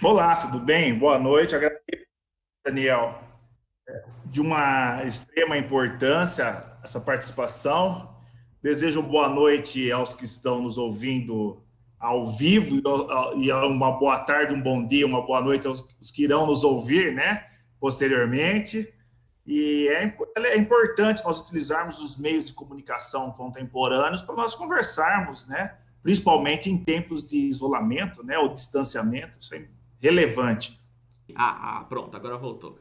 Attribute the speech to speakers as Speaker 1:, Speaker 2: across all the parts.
Speaker 1: Olá, tudo bem? Boa noite. Agradeço, Daniel, de uma extrema importância essa participação. Desejo boa noite aos que estão nos ouvindo ao vivo e uma boa tarde, um bom dia, uma boa noite aos que irão nos ouvir, né, posteriormente. E é importante nós utilizarmos os meios de comunicação contemporâneos para nós conversarmos, né, principalmente em tempos de isolamento, né, ou distanciamento. Isso é relevante.
Speaker 2: Pronto, agora voltou.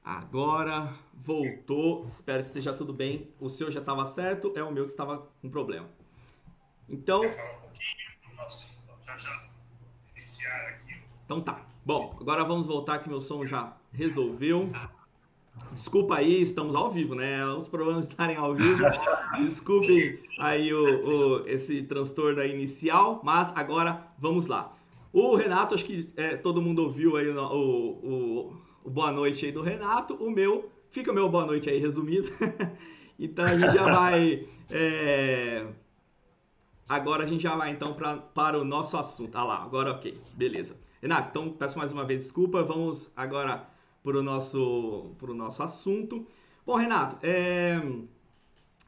Speaker 2: Agora voltou. Espero que esteja tudo bem. O seu já estava certo, é o meu que estava com problema.
Speaker 1: Quer
Speaker 2: Então,
Speaker 1: falar um pouquinho? Nossa, já iniciar aqui.
Speaker 2: então tá. Bom, agora vamos voltar que meu som já resolveu. Desculpa aí, estamos ao vivo, né? Os problemas de estarem ao vivo. Desculpem aí esse transtorno aí inicial, mas agora vamos lá. O Renato, acho que todo mundo ouviu aí o boa noite aí do Renato. Fica o meu boa noite aí resumido. Então a gente já vai. Agora a gente já vai então para o nosso assunto. Ah lá, agora ok, beleza. Renato, então peço mais uma vez desculpa. Vamos agora para o nosso assunto. Bom, Renato,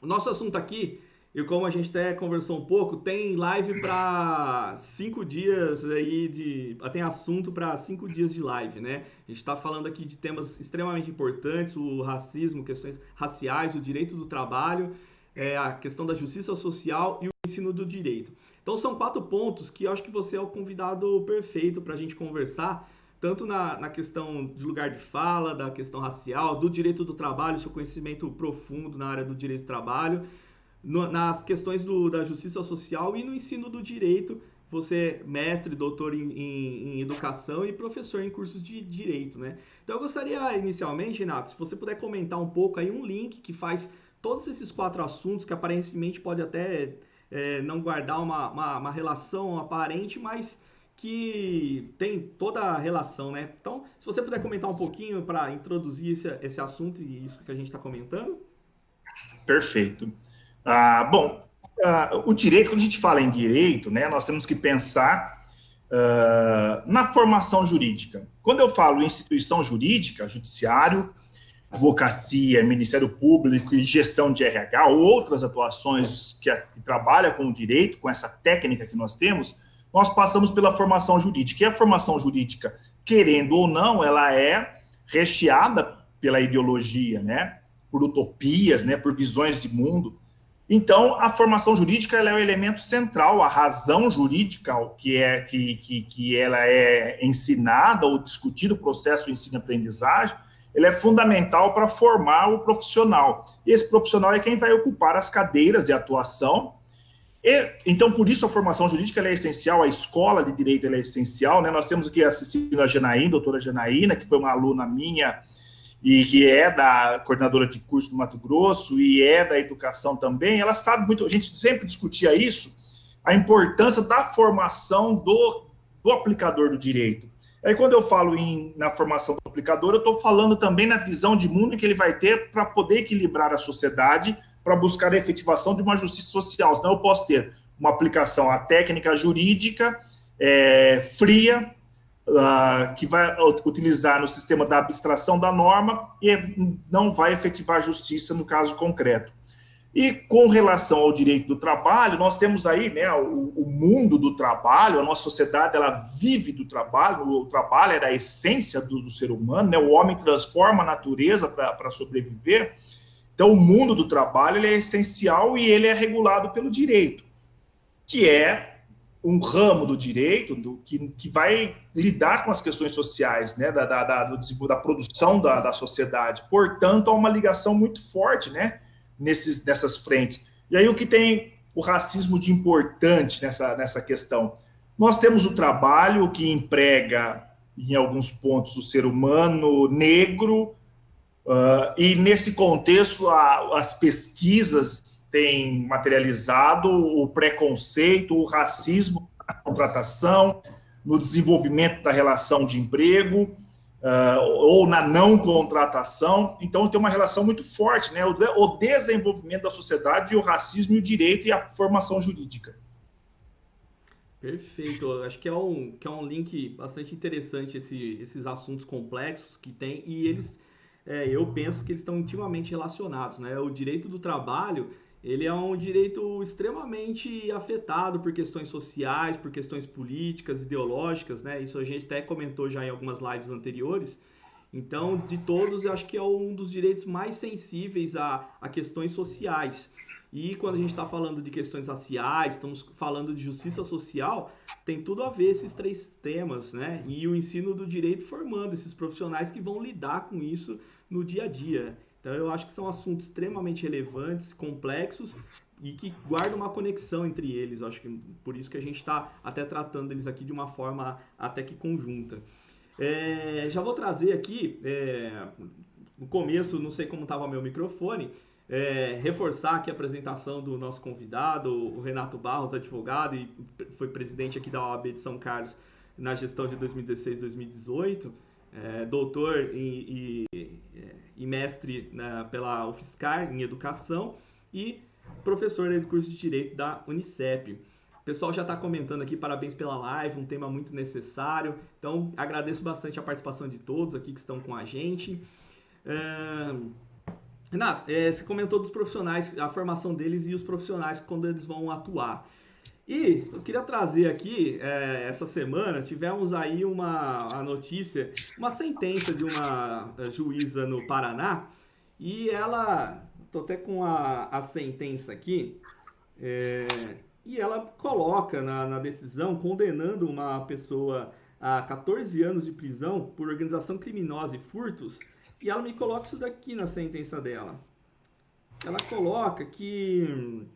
Speaker 2: o nosso assunto aqui, e como a gente até conversou um pouco, tem live para 5 dias aí tem assunto para 5 dias de live, né? A gente está falando aqui de temas extremamente importantes, o racismo, questões raciais, o direito do trabalho, a questão da justiça social e o ensino do direito. Então são 4 pontos que eu acho que você é o convidado perfeito para a gente conversar, tanto na questão de lugar de fala, da questão racial, do direito do trabalho, seu conhecimento profundo na área do direito do trabalho, nas questões da justiça social e no ensino do direito. Você é mestre, doutor em educação e professor em cursos de direito, né? Então eu gostaria inicialmente, Renato, se você puder comentar um pouco aí um link que faz todos esses 4 assuntos que aparentemente pode até não guardar uma relação aparente, mas que tem toda a relação, né? Então, se você puder comentar um pouquinho para introduzir esse assunto e isso que a gente está comentando.
Speaker 1: Perfeito. Bom, o direito, quando a gente fala em direito, né, nós temos que pensar na formação jurídica. Quando eu falo em instituição jurídica, judiciário, advocacia, Ministério Público e gestão de RH, ou outras atuações que trabalham com o direito, com essa técnica que nós temos, nós passamos pela formação jurídica. E a formação jurídica, querendo ou não, ela é recheada pela ideologia, né? Por utopias, né? Por visões de mundo. Então, a formação jurídica ela é o elemento central, a razão jurídica que ela é ensinada ou discutida, o processo de ensino-aprendizagem, ele é fundamental para formar o profissional. E esse profissional é quem vai ocupar as cadeiras de atuação. Então, por isso, a formação jurídica é essencial, a escola de direito é essencial. Né? Nós temos aqui assistindo a Janaína, a doutora Janaína, que foi uma aluna minha e que é da coordenadora de curso do Mato Grosso e é da educação também. Ela sabe muito, a gente sempre discutia isso, a importância da formação do aplicador do direito. Aí, quando eu falo na formação do aplicador, eu estou falando também na visão de mundo que ele vai ter para poder equilibrar a sociedade, para buscar a efetivação de uma justiça social. Senão, eu posso ter uma aplicação à técnica jurídica fria, que vai utilizar no sistema da abstração da norma e não vai efetivar justiça no caso concreto. E com relação ao direito do trabalho, nós temos aí né, o mundo do trabalho, a nossa sociedade ela vive do trabalho, o trabalho é a essência do ser humano, né, o homem transforma a natureza para sobreviver. Então, o mundo do trabalho ele é essencial e ele é regulado pelo direito, que é um ramo do direito que vai lidar com as questões sociais, né, da produção da sociedade. Portanto, há uma ligação muito forte, né, nessas frentes. E aí o que tem o racismo de importante nessa questão? Nós temos o trabalho que emprega, em alguns pontos, o ser humano negro, e nesse contexto as pesquisas têm materializado o preconceito, o racismo na contratação, no desenvolvimento da relação de emprego, ou na não contratação. Então, tem uma relação muito forte, né? O desenvolvimento da sociedade e o racismo e o direito e a formação jurídica.
Speaker 2: Perfeito. Eu acho que é um link bastante interessante esses assuntos complexos que tem e eu penso que eles estão intimamente relacionados, né? O direito do trabalho, ele é um direito extremamente afetado por questões sociais, por questões políticas, ideológicas, né? Isso a gente até comentou já em algumas lives anteriores. Então, de todos, eu acho que é um dos direitos mais sensíveis a questões sociais. E quando a gente está falando de questões raciais, estamos falando de justiça social, tem tudo a ver esses três temas, né? E o ensino do direito formando esses profissionais que vão lidar com isso no dia a dia. Então, eu acho que são assuntos extremamente relevantes, complexos e que guardam uma conexão entre eles. Eu acho que por isso que a gente está até tratando eles aqui de uma forma até que conjunta. Já vou trazer aqui, no começo, não sei como estava meu microfone, reforçar aqui a apresentação do nosso convidado, o Renato Barros, advogado e foi presidente aqui da OAB de São Carlos na gestão de 2016-2018, doutor e mestre pela UFSCar em educação e professor do curso de Direito da Unicep. O pessoal já está comentando aqui, parabéns pela live, um tema muito necessário. Então, agradeço bastante a participação de todos aqui que estão com a gente. Renato, você comentou dos profissionais, a formação deles e os profissionais quando eles vão atuar. E eu queria trazer aqui, essa semana, tivemos aí a notícia, uma sentença de uma juíza no Paraná, e ela, estou até com a sentença aqui, é, e ela coloca na decisão condenando uma pessoa a 14 anos de prisão por organização criminosa e furtos, e ela me coloca isso daqui na sentença dela. Ela coloca que.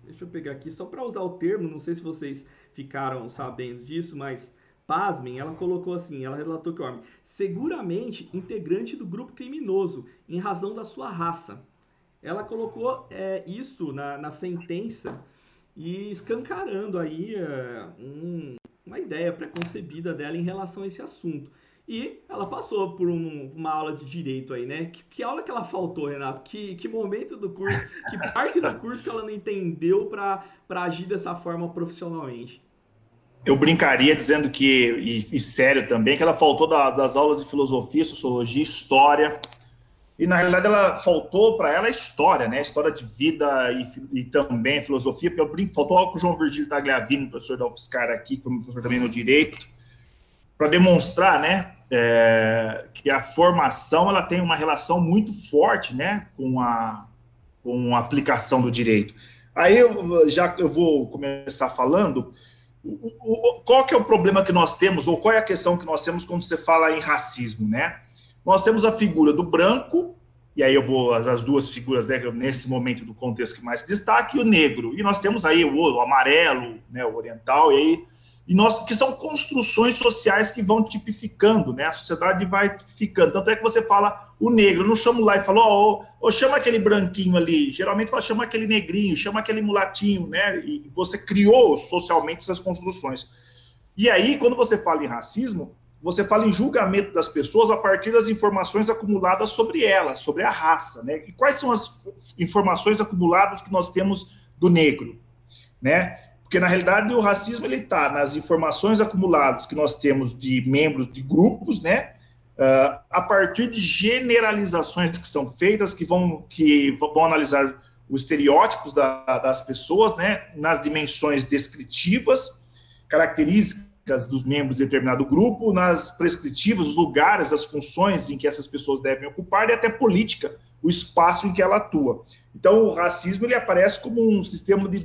Speaker 2: Deixa eu pegar aqui só para usar o termo, não sei se vocês ficaram sabendo disso, mas pasmem, ela colocou assim, ela relatou que o homem, seguramente integrante do grupo criminoso, em razão da sua raça. Ela colocou isso na sentença e escancarando aí uma ideia preconcebida dela em relação a esse assunto. E ela passou por uma aula de direito aí, né? Que aula que ela faltou, Renato? Que momento do curso, que parte do curso que ela não entendeu para agir dessa forma profissionalmente?
Speaker 1: Eu brincaria dizendo que, e sério também, que ela faltou das aulas de filosofia, sociologia, história. E, na realidade, ela faltou para ela a história, né? História de vida e também filosofia, porque eu brinco, faltou algo com o João Virgílio Tagliavini, professor da UFSCar aqui, que foi um professor também no direito, para demonstrar, né, que a formação ela tem uma relação muito forte, né, com a aplicação do direito. Aí eu vou começar falando qual que é o problema que nós temos, ou qual é a questão que nós temos quando você fala em racismo, né? Nós temos a figura do branco, e aí eu vou as duas figuras, né, nesse momento do contexto que mais se destaca, e o negro. E nós temos aí o amarelo, né, o oriental, que são construções sociais que vão tipificando, né? A sociedade vai tipificando. Tanto é que você fala o negro, eu não chamo lá e falo, chama aquele branquinho ali. Geralmente fala, chama aquele negrinho, chama aquele mulatinho, né? E você criou socialmente essas construções. E aí, quando você fala em racismo, você fala em julgamento das pessoas a partir das informações acumuladas sobre elas, sobre a raça, né? E quais são as informações acumuladas que nós temos do negro, né? Porque, na realidade, o racismo está nas informações acumuladas que nós temos de membros de grupos, né? A partir de generalizações que são feitas, que vão analisar os estereótipos das pessoas, né? Nas dimensões descritivas, características dos membros de determinado grupo, nas prescritivas, os lugares, as funções em que essas pessoas devem ocupar e até política, o espaço em que ela atua. Então, o racismo ele aparece como um sistema de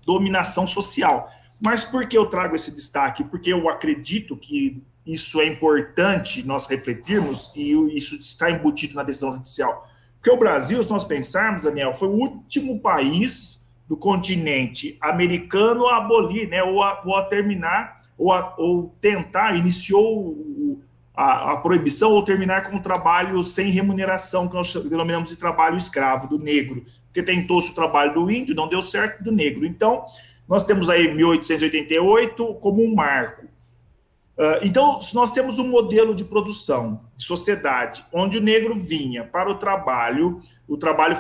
Speaker 1: dominação social. Mas por que eu trago esse destaque? Porque eu acredito que isso é importante nós refletirmos e isso está embutido na decisão judicial. Porque o Brasil, se nós pensarmos, Daniel, foi o último país do continente americano a abolir, né, ou a terminar, ou tentar, iniciou a proibição ou terminar com o trabalho sem remuneração, que nós denominamos de trabalho escravo, do negro, porque tentou-se o trabalho do índio, não deu certo, do negro. Então, nós temos aí 1888 como um marco. Então, se nós temos um modelo de produção, de sociedade, onde o negro vinha para o trabalho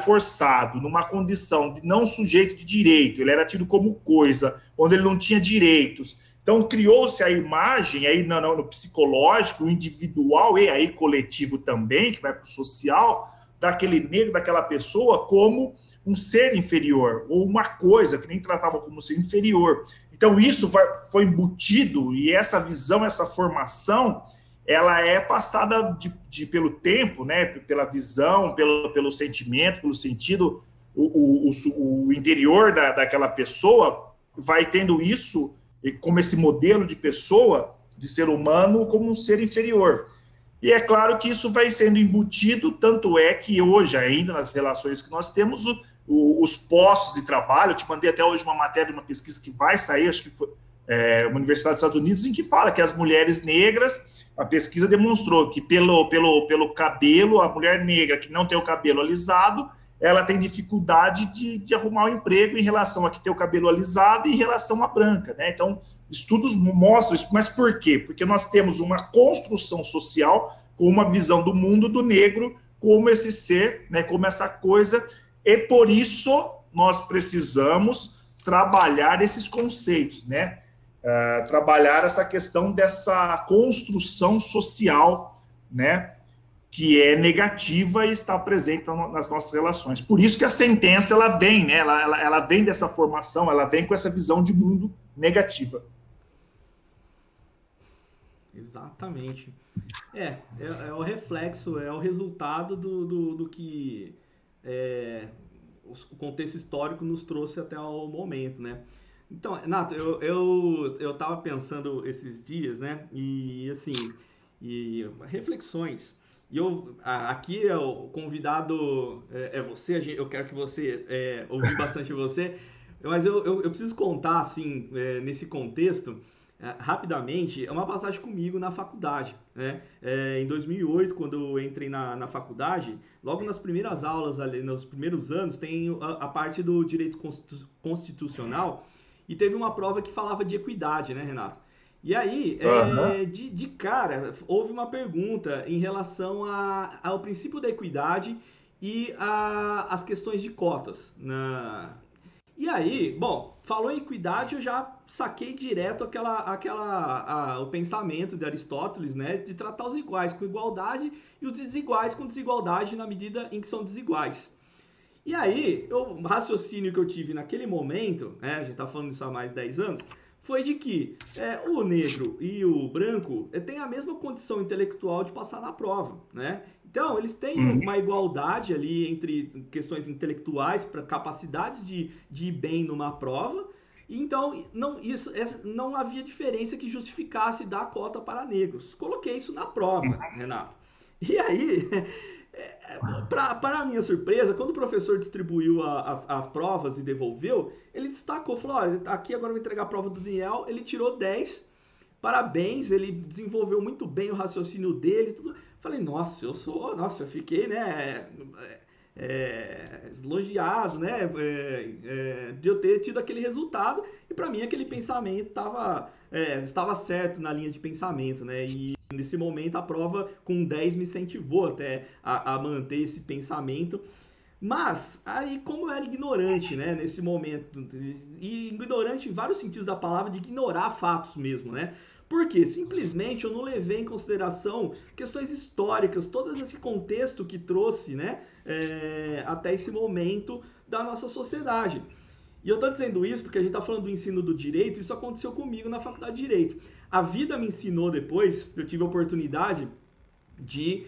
Speaker 1: forçado, numa condição de não sujeito de direito, ele era tido como coisa, onde ele não tinha direitos. Então, criou-se a imagem, aí no psicológico, individual e aí coletivo também, que vai para o social, daquele negro, daquela pessoa, como um ser inferior, ou uma coisa que nem tratava como ser inferior. Então, isso foi embutido, e essa visão, essa formação, ela é passada pelo tempo, né? Pela visão, pelo sentimento, pelo sentido, o interior daquela pessoa vai tendo isso como esse modelo de pessoa, de ser humano, como um ser inferior. E é claro que isso vai sendo embutido, tanto é que hoje, ainda nas relações que nós temos, os postos de trabalho, eu te mandei até hoje uma matéria, uma pesquisa que vai sair, acho que foi uma Universidade dos Estados Unidos, em que fala que as mulheres negras, a pesquisa demonstrou que pelo cabelo, a mulher negra que não tem o cabelo alisado, ela tem dificuldade de arrumar um emprego em relação a que tem o cabelo alisado e em relação à branca, né? Então, estudos mostram isso, mas por quê? Porque nós temos uma construção social com uma visão do mundo do negro como esse ser, né, como essa coisa, e por isso nós precisamos trabalhar esses conceitos, né? Trabalhar essa questão dessa construção social, né, que é negativa e está presente nas nossas relações. Por isso que a sentença ela vem, né? Ela vem dessa formação, ela vem com essa visão de mundo negativa.
Speaker 2: Exatamente. É o reflexo, é o resultado do que é, o contexto histórico nos trouxe até o momento, né? Então, Renato, eu tava pensando esses dias, né? E assim, e reflexões. E aqui é o convidado é você, eu quero que você ouvir bastante você, mas eu preciso contar, assim, nesse contexto, rapidamente, é uma passagem comigo na faculdade, né? Em 2008, quando eu entrei na faculdade, logo nas primeiras aulas, ali, nos primeiros anos, tem a parte do direito constitucional e teve uma prova que falava de equidade, né, Renato? E aí,
Speaker 1: Uhum.
Speaker 2: de cara, houve uma pergunta em relação ao princípio da equidade e as questões de cotas e aí, bom, falou em equidade, eu já saquei direto o pensamento de Aristóteles, né, de tratar os iguais com igualdade e os desiguais com desigualdade na medida em que são desiguais. E aí, o raciocínio que eu tive naquele momento, né, a gente tá falando isso há mais de 10 anos, foi de que o negro e o branco têm a mesma condição intelectual de passar na prova, né? Então, eles têm
Speaker 1: Uhum.
Speaker 2: uma igualdade ali entre questões intelectuais, para capacidades de ir bem numa prova, e então não havia diferença que justificasse dar cota para negros. Coloquei isso na prova, Renato. E aí, para a minha surpresa, quando o professor distribuiu as provas e devolveu, ele destacou, falou, olha, aqui agora eu vou entregar a prova do Daniel, ele tirou 10, parabéns, ele desenvolveu muito bem o raciocínio dele, tudo. Falei, nossa, eu fiquei, né, elogiado, né, de eu ter tido aquele resultado, e para mim aquele pensamento estava certo na linha de pensamento, né, e nesse momento a prova com 10 me incentivou até a manter esse pensamento. Mas, aí, como eu era ignorante, né, nesse momento, e ignorante em vários sentidos da palavra, de ignorar fatos mesmo, né? Porque simplesmente eu não levei em consideração questões históricas, todo esse contexto que trouxe, né, até esse momento da nossa sociedade. E eu estou dizendo isso porque a gente está falando do ensino do direito, isso aconteceu comigo na faculdade de Direito. A vida me ensinou depois, eu tive a oportunidade de,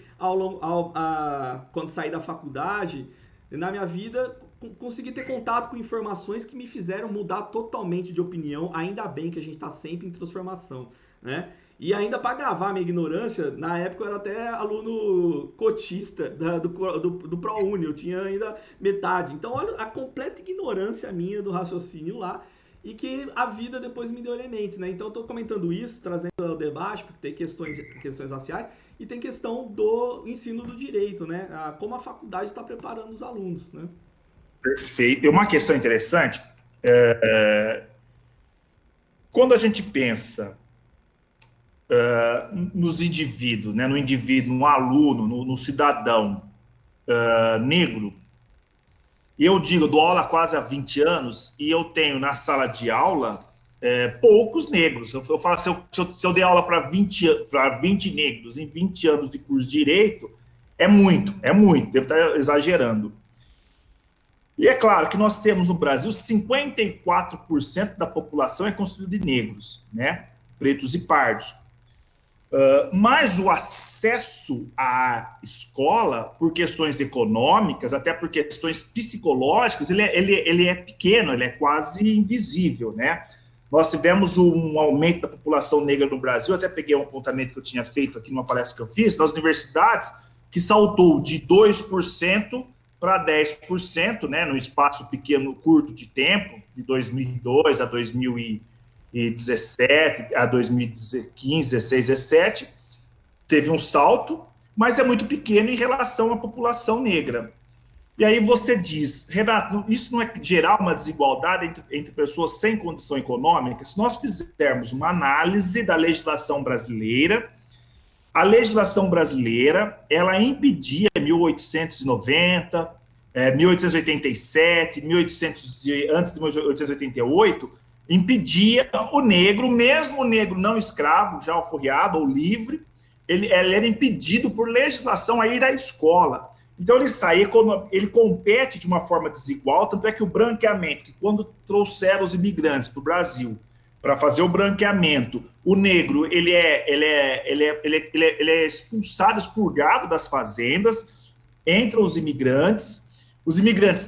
Speaker 2: quando saí da faculdade, na minha vida, conseguir ter contato com informações que me fizeram mudar totalmente de opinião. Ainda bem que a gente está sempre em transformação, né? E ainda para gravar a minha ignorância, na época eu era até aluno cotista do ProUni, eu tinha ainda metade. Então, olha a completa ignorância minha do raciocínio lá e que a vida depois me deu elementos, né? Então, eu estou comentando isso, trazendo ao debate, porque tem questões raciais e tem questão do ensino do direito, né? Como a faculdade está preparando os alunos, né?
Speaker 1: Perfeito. E uma questão interessante, quando a gente pensa nos indivíduos, né, no indivíduo, no aluno, no cidadão negro. Eu digo, dou aula quase há 20 anos e eu tenho na sala de aula poucos negros. Eu falo, se eu dei aula para 20 negros em 20 anos de curso de direito, é muito, devo estar exagerando. E é claro que nós temos no Brasil 54% da população é constituída de negros, né? Pretos e pardos. Mas o acesso à escola, por questões econômicas, até por questões psicológicas, ele é pequeno, ele é quase invisível, né? Nós tivemos um aumento da população negra no Brasil, até peguei um apontamento que eu tinha feito aqui numa palestra que eu fiz, nas universidades, que saltou de 2% para 10%, né, no espaço pequeno, curto de tempo, de 2002 a 2017, a 2015, 16, 17, teve um salto, mas é muito pequeno em relação à população negra. E aí você diz, Renato, isso não é gerar uma desigualdade entre pessoas sem condição econômica? Se nós fizermos uma análise da legislação brasileira, a legislação brasileira, ela impedia 1890, 1887, 1800, antes de 1888, impedia o negro, mesmo o negro não escravo, já alforriado ou livre, ele era impedido por legislação a ir à escola. Então ele sai, ele compete de uma forma desigual, tanto é que o branqueamento, que quando trouxeram os imigrantes para o Brasil para fazer o branqueamento, o negro ele é expulsado, expurgado das fazendas, entram os imigrantes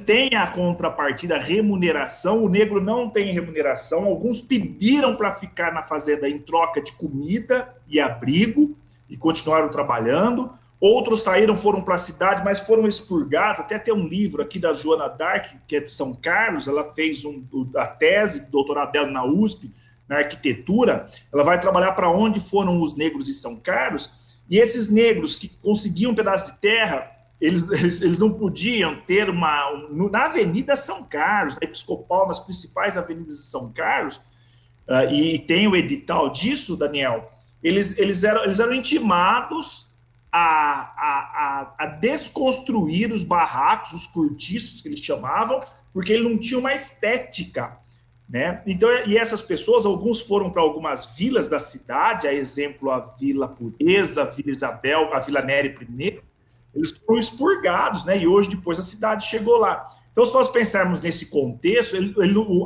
Speaker 1: têm a contrapartida, a remuneração, o negro não tem remuneração, alguns pediram para ficar na fazenda em troca de comida e abrigo, e continuaram trabalhando, outros saíram, foram para a cidade, mas foram expurgados. Até tem um livro aqui da Joana Dark, que é de São Carlos, ela fez a tese, doutorado dela na USP, na arquitetura, ela vai trabalhar para onde foram os negros em São Carlos, e esses negros que conseguiam um pedaço de terra, eles não podiam ter na Avenida São Carlos, na Episcopal, nas principais avenidas de São Carlos, e tem o edital disso, Daniel, eles eram intimados a desconstruir os barracos, os cortiços que eles chamavam, porque ele não tinha uma estética, né? Então, e essas pessoas, alguns foram para algumas vilas da cidade, a exemplo, a Vila Pureza, a Vila Isabel, a Vila Nery I, eles foram expurgados, né? E hoje, depois, a cidade chegou lá. Então, se nós pensarmos nesse contexto,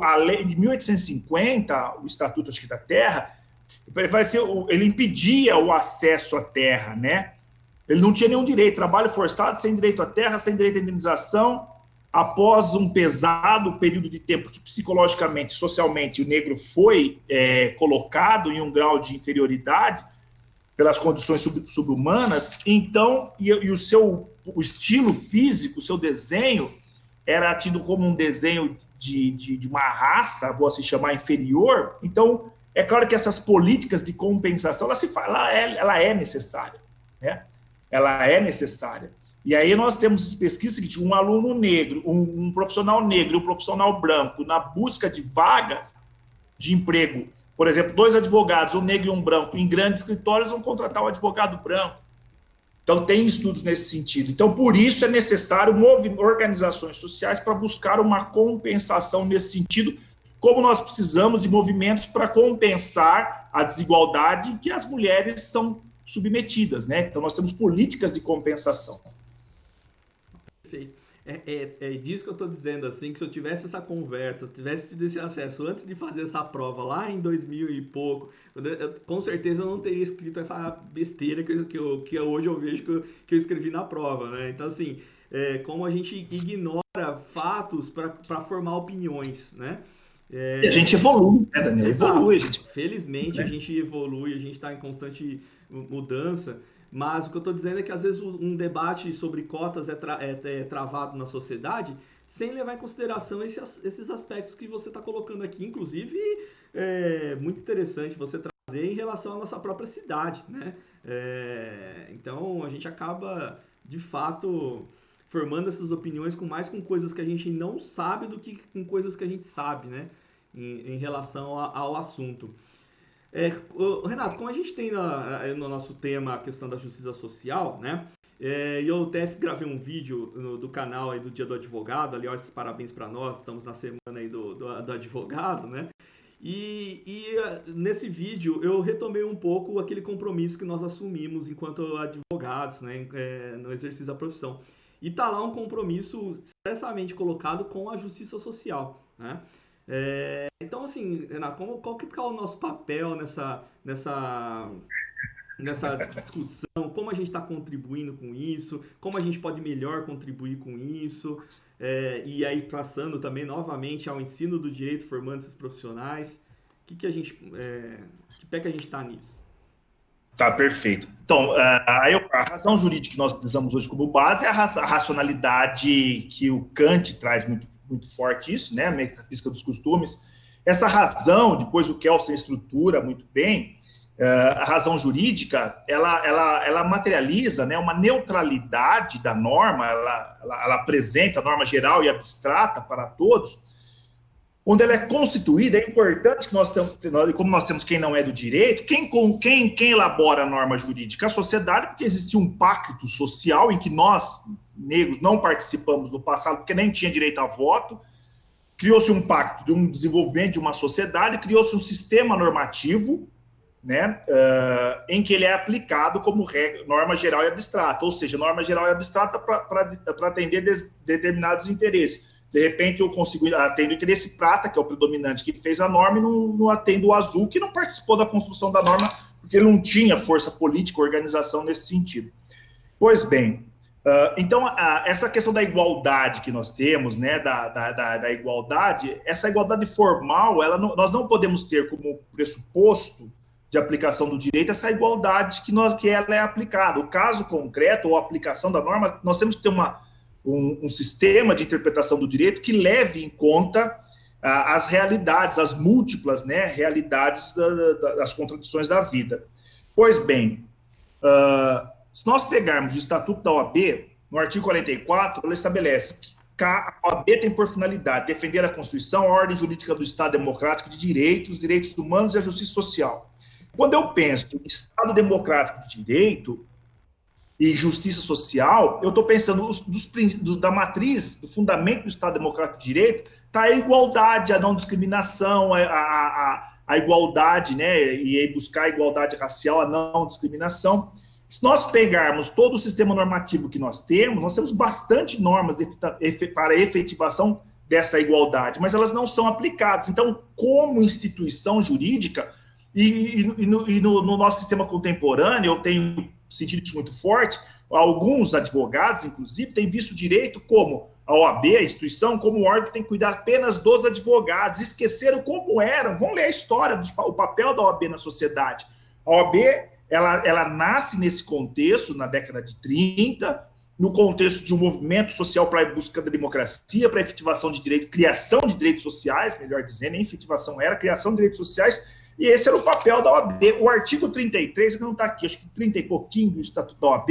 Speaker 1: a lei de 1850, o Estatuto da Terra, ele impedia o acesso à terra, né? Ele não tinha nenhum direito, trabalho forçado, sem direito à terra, sem direito à indenização, após um pesado período de tempo que psicologicamente, socialmente, o negro foi colocado em um grau de inferioridade pelas condições subhumanas, então, o estilo físico, o seu desenho, era tido como um desenho de uma raça, vou assim chamar, inferior. Então, é claro que essas políticas de compensação, ela é necessária, né? Ela é necessária. E aí nós temos pesquisas que um aluno negro, um profissional negro e um profissional branco, na busca de vagas de emprego, por exemplo, 2 advogados, um negro e um branco, em grandes escritórios vão contratar o advogado branco. Então, tem estudos nesse sentido. Então, por isso é necessário organizações sociais para buscar uma compensação nesse sentido, como nós precisamos de movimentos para compensar a desigualdade que as mulheres são submetidas, né? Então, nós temos políticas de compensação.
Speaker 2: Perfeito. É disso que eu estou dizendo, assim, que se eu tivesse essa conversa, tivesse tido esse acesso antes de fazer essa prova lá em 2000 e pouco, com certeza eu não teria escrito essa besteira que hoje eu vejo que eu escrevi na prova, né? Então, assim, como a gente ignora fatos para formar opiniões, né?
Speaker 1: E a gente evolui, né, Daniel?
Speaker 2: Exato.
Speaker 1: Evolui, a gente.
Speaker 2: Felizmente a
Speaker 1: Né?
Speaker 2: gente evolui, a gente está em constante mudança, mas o que eu estou dizendo é que às vezes um debate sobre cotas é travado na sociedade sem levar em consideração esses aspectos que você está colocando aqui, inclusive é muito interessante você trazer em relação à nossa própria cidade, né? Então a gente acaba de fato formando essas opiniões com coisas que a gente não sabe do que com coisas que a gente sabe, né? Em relação ao assunto. Renato, como a gente tem no nosso tema a questão da justiça social, né? E eu até gravei um vídeo do canal aí do Dia do Advogado, aliás, parabéns para nós, estamos na semana aí do advogado, né? Nesse vídeo eu retomei um pouco aquele compromisso que nós assumimos enquanto advogados, né, no exercício da profissão. E tá lá um compromisso expressamente colocado com a justiça social, né? Então, assim, Renato, qual que tá o nosso papel nessa discussão? Como a gente está contribuindo com isso? Como a gente pode melhor contribuir com isso? E aí, passando também novamente ao ensino do direito, formando esses profissionais. Que pé que a gente está nisso?
Speaker 1: Tá, perfeito. Então, a razão jurídica que nós precisamos hoje como base é a racionalidade que o Kant traz muito, muito forte, isso, né? A metafísica dos costumes. Essa razão, depois o Kelsen estrutura muito bem, a razão jurídica, ela materializa, né, uma neutralidade da norma, ela apresenta a norma geral e abstrata para todos, onde ela é constituída. É importante que nós temos, como nós temos quem não é do direito, quem elabora a norma jurídica? A sociedade, porque existia um pacto social em que nós, negros, não participamos no passado, porque nem tinha direito a voto. Criou-se um pacto de um desenvolvimento de uma sociedade, criou-se um sistema normativo, né, em que ele é aplicado como regra, norma geral e abstrata, ou seja, norma geral e abstrata para atender determinados interesses. De repente, eu consigo atender o interesse prata, que é o predominante que fez a norma, e não atendo o azul, que não participou da construção da norma, porque ele não tinha força política, organização nesse sentido. Pois bem, então, essa questão da igualdade que nós temos, né, da igualdade, essa igualdade formal, nós não podemos ter como pressuposto de aplicação do direito essa igualdade que ela é aplicada. O caso concreto ou a aplicação da norma, nós temos que ter um sistema de interpretação do direito que leve em conta as realidades, as múltiplas, né, realidades das contradições da vida. Pois bem, se nós pegarmos o Estatuto da OAB, no artigo 44, ela estabelece que a OAB tem por finalidade defender a Constituição, a ordem jurídica do Estado democrático de direitos, os direitos humanos e a justiça social. Quando eu penso em Estado democrático de direito e justiça social, eu estou pensando da matriz, do fundamento do Estado democrático de direito, está a igualdade, a não discriminação, a igualdade, né, e aí buscar a igualdade racial, a não discriminação. Se nós pegarmos todo o sistema normativo que nós temos bastante normas para a efetivação dessa igualdade, mas elas não são aplicadas. Então, como instituição jurídica, no nosso sistema contemporâneo, eu tenho sentido isso muito forte, alguns advogados, inclusive, têm visto o direito como a OAB, a instituição, como um órgão que tem que cuidar apenas dos advogados, esqueceram como eram. Vamos ler a história, o papel da OAB na sociedade. A OAB, ela nasce nesse contexto, na década de 30, no contexto de um movimento social para a busca da democracia, para a efetivação de direitos, criação de direitos sociais, melhor dizendo, nem efetivação era, criação de direitos sociais. E esse era o papel da OAB. O artigo 33, que não está aqui, acho que 30 e pouquinho do Estatuto da OAB,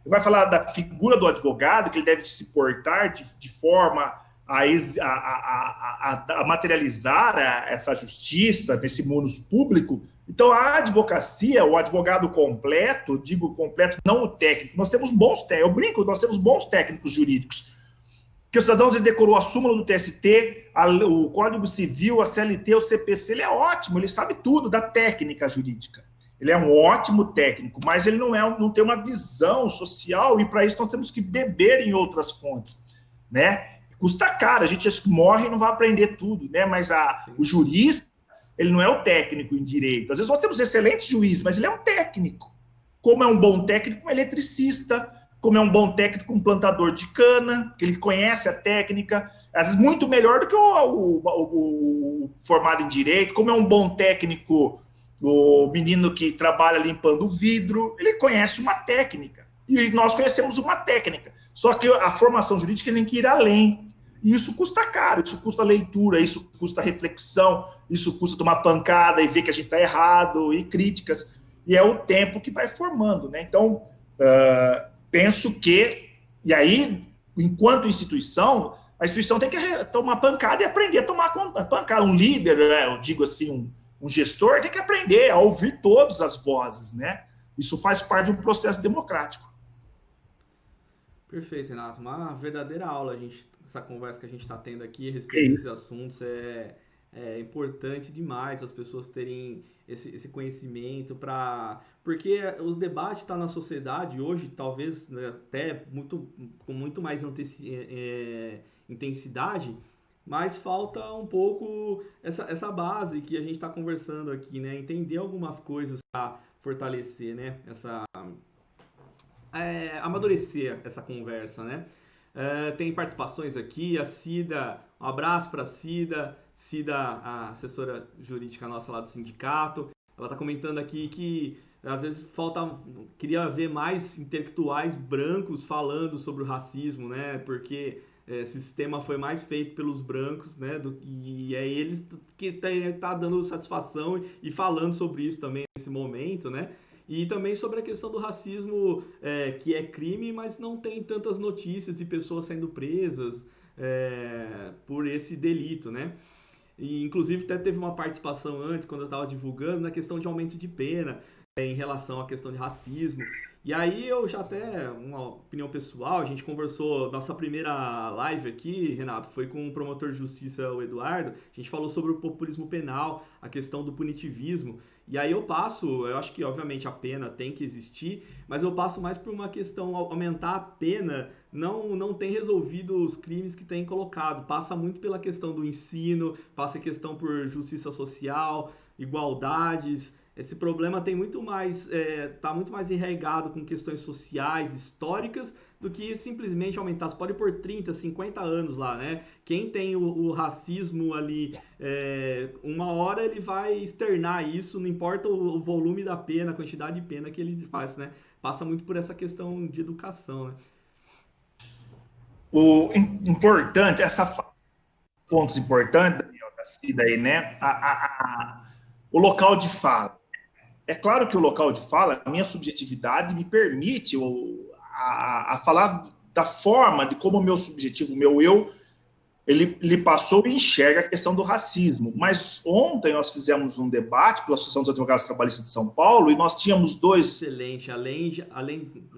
Speaker 1: vai falar da figura do advogado, que ele deve se portar de forma a materializar essa justiça nesse munus público. Então, a advocacia, o advogado completo, digo completo, não o técnico, nós temos bons técnicos, eu brinco, nós temos bons técnicos jurídicos, que o cidadão às vezes decorou a súmula do TST, o Código Civil, a CLT, o CPC, ele é ótimo, ele sabe tudo da técnica jurídica. Ele é um ótimo técnico, mas ele não tem uma visão social, e para isso nós temos que beber em outras fontes, né? Custa caro, a gente acha que morre e não vai aprender tudo, né? Mas o jurista, ele não é o técnico em direito. Às vezes nós temos excelentes juízes, mas ele é um técnico. Como é um bom técnico, um eletricista, como é um bom técnico, um plantador de cana, que ele conhece a técnica, às vezes muito melhor do que o formado em direito, como é um bom técnico, o menino que trabalha limpando vidro, ele conhece uma técnica, e nós conhecemos uma técnica, só que a formação jurídica tem que ir além, e isso custa caro, isso custa leitura, isso custa reflexão, isso custa tomar pancada e ver que a gente está errado, e críticas, e é o tempo que vai formando, né? Então, penso que, e aí, enquanto instituição, a instituição tem que tomar pancada e aprender a tomar pancada. Um líder, né, eu digo assim, Um gestor tem que aprender a ouvir todas as vozes, né? Isso faz parte de um processo democrático.
Speaker 2: Perfeito, Renato. Uma verdadeira aula, essa conversa que a gente está tendo aqui a
Speaker 1: É
Speaker 2: respeito desses
Speaker 1: isso.
Speaker 2: assuntos é importante demais as pessoas terem esse conhecimento porque o debate está na sociedade hoje, talvez, né, até com muito mais intensidade, mas falta um pouco essa base que a gente está conversando aqui, né? Entender algumas coisas para fortalecer, né? Amadurecer essa conversa, né? Tem participações aqui, a Cida, um abraço para Cida, a assessora jurídica nossa lá do sindicato. Ela está comentando aqui que às vezes queria ver mais intelectuais brancos falando sobre o racismo, né? Porque esse sistema foi mais feito pelos brancos, né? E é eles que tá dando satisfação e falando sobre isso também nesse momento, né? E também sobre a questão do racismo, que é crime, mas não tem tantas notícias de pessoas sendo presas por esse delito, né? E, inclusive, até teve uma participação antes, quando eu estava divulgando, na questão de aumento de pena em relação à questão de racismo. E aí eu já até, uma opinião pessoal, a gente conversou, nossa primeira live aqui, Renato, foi com o promotor de justiça, o Eduardo, a gente falou sobre o populismo penal, a questão do punitivismo. E aí eu acho que obviamente a pena tem que existir, mas eu passo mais por uma questão, aumentar a pena não tem resolvido os crimes que tem colocado, passa muito pela questão do ensino, passa a questão por justiça social, igualdades. Esse problema tem tá muito mais enraizado com questões sociais, históricas, do que simplesmente aumentar. Você pode pôr 30, 50 anos lá, né? Quem tem o racismo ali, uma hora ele vai externar isso, não importa o volume da pena, a quantidade de pena que ele faz, né? Passa muito por essa questão de educação, né?
Speaker 1: O importante, pontos importantes, Daniel, da Cida aí, né? O local de fala. É claro que o local de fala, a minha subjetividade me permite a falar da forma, de como o meu subjetivo, o meu eu, ele passou e enxerga a questão do racismo. Mas ontem nós fizemos um debate pela Associação dos Advogados Trabalhistas de São Paulo e nós tínhamos dois.
Speaker 2: Excelente.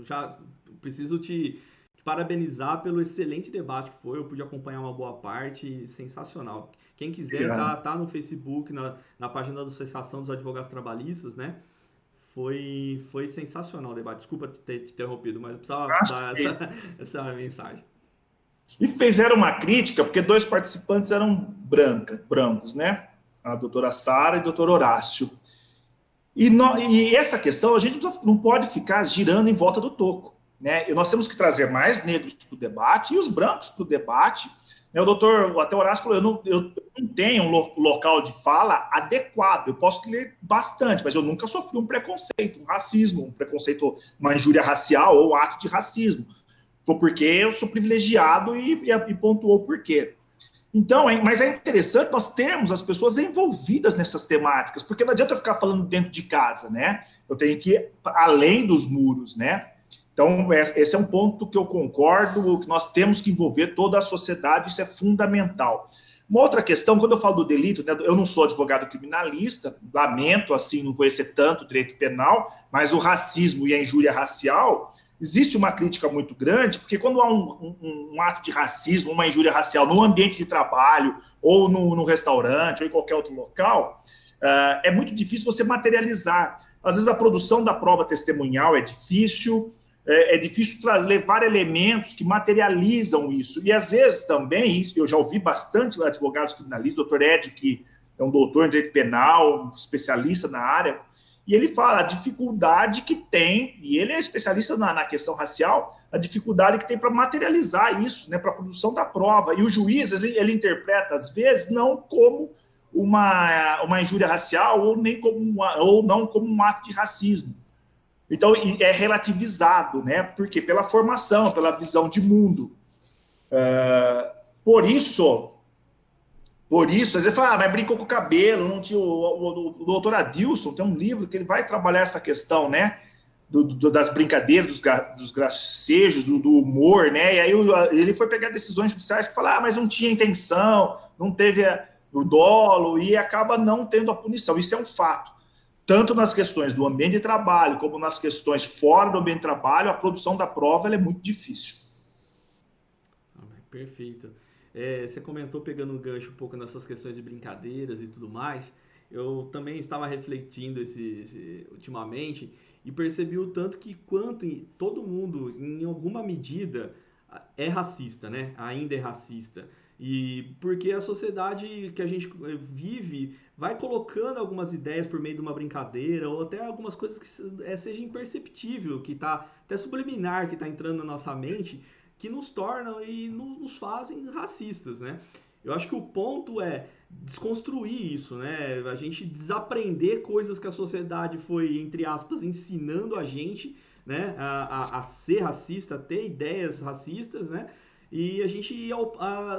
Speaker 2: Já preciso te parabenizar pelo excelente debate que foi. Eu pude acompanhar uma boa parte, sensacional. Quem quiser, tá no Facebook, na página da Associação dos Advogados Trabalhistas, né? Foi sensacional o debate. Desculpa ter te interrompido, mas eu precisava dar essa mensagem.
Speaker 1: E fizeram uma crítica, porque dois participantes eram brancos, né? A doutora Sara e o doutor Horácio. E essa questão a gente não pode ficar girando em volta do toco, né? E nós temos que trazer mais negros para o debate e os brancos para o debate. O doutor, até o Horácio falou, eu não tenho um local de fala adequado, eu posso ler bastante, mas eu nunca sofri um preconceito, um racismo, um preconceito, uma injúria racial ou um ato de racismo. Foi porque eu sou privilegiado e pontuou o porquê. Então, mas é interessante nós termos as pessoas envolvidas nessas temáticas, porque não adianta eu ficar falando dentro de casa, né? Eu tenho que ir além dos muros, né? Então, esse é um ponto que eu concordo, que nós temos que envolver toda a sociedade, isso é fundamental. Uma outra questão, quando eu falo do delito, né, eu não sou advogado criminalista, lamento, assim, não conhecer tanto o direito penal, mas o racismo e a injúria racial, existe uma crítica muito grande, porque quando há um ato de racismo, uma injúria racial no ambiente de trabalho, ou no restaurante, ou em qualquer outro local, é muito difícil você materializar. Às vezes a produção da prova testemunhal é difícil levar elementos que materializam isso. E às vezes também, isso eu já ouvi bastante advogados criminalistas, o doutor Edio, que é um doutor em direito penal, um especialista na área, e ele fala a dificuldade que tem, e ele é especialista na questão racial, a dificuldade que tem para materializar isso, né, para a produção da prova. E o juiz, ele interpreta, às vezes, não como uma injúria racial ou não como um ato de racismo. Então, é relativizado, né? Porque pela formação, pela visão de mundo. Por isso, às vezes fala, mas brincou com o cabelo, não tinha o doutor Adilson tem um livro que ele vai trabalhar essa questão, né? Das brincadeiras, dos gracejos, do humor, né? E aí ele foi pegar decisões judiciais que falam, mas não tinha intenção, não teve. no dolo e acaba não tendo a punição. Isso é um fato. Tanto nas questões do ambiente de trabalho, como nas questões fora do ambiente de trabalho, a produção da prova ela é muito difícil.
Speaker 2: Perfeito. Você comentou pegando um gancho um pouco nessas questões de brincadeiras e tudo mais. Eu também estava refletindo ultimamente e percebi o tanto que todo mundo, em alguma medida, é racista, né? Ainda é racista. E porque a sociedade que a gente vive vai colocando algumas ideias por meio de uma brincadeira ou até algumas coisas que seja imperceptível, que está até subliminar, que está entrando na nossa mente, que nos tornam e nos fazem racistas, né? Eu acho que o ponto é desconstruir isso, né? A gente desaprender coisas que a sociedade foi, entre aspas, ensinando a gente, né? A ser racista, a ter ideias racistas, né? E a gente,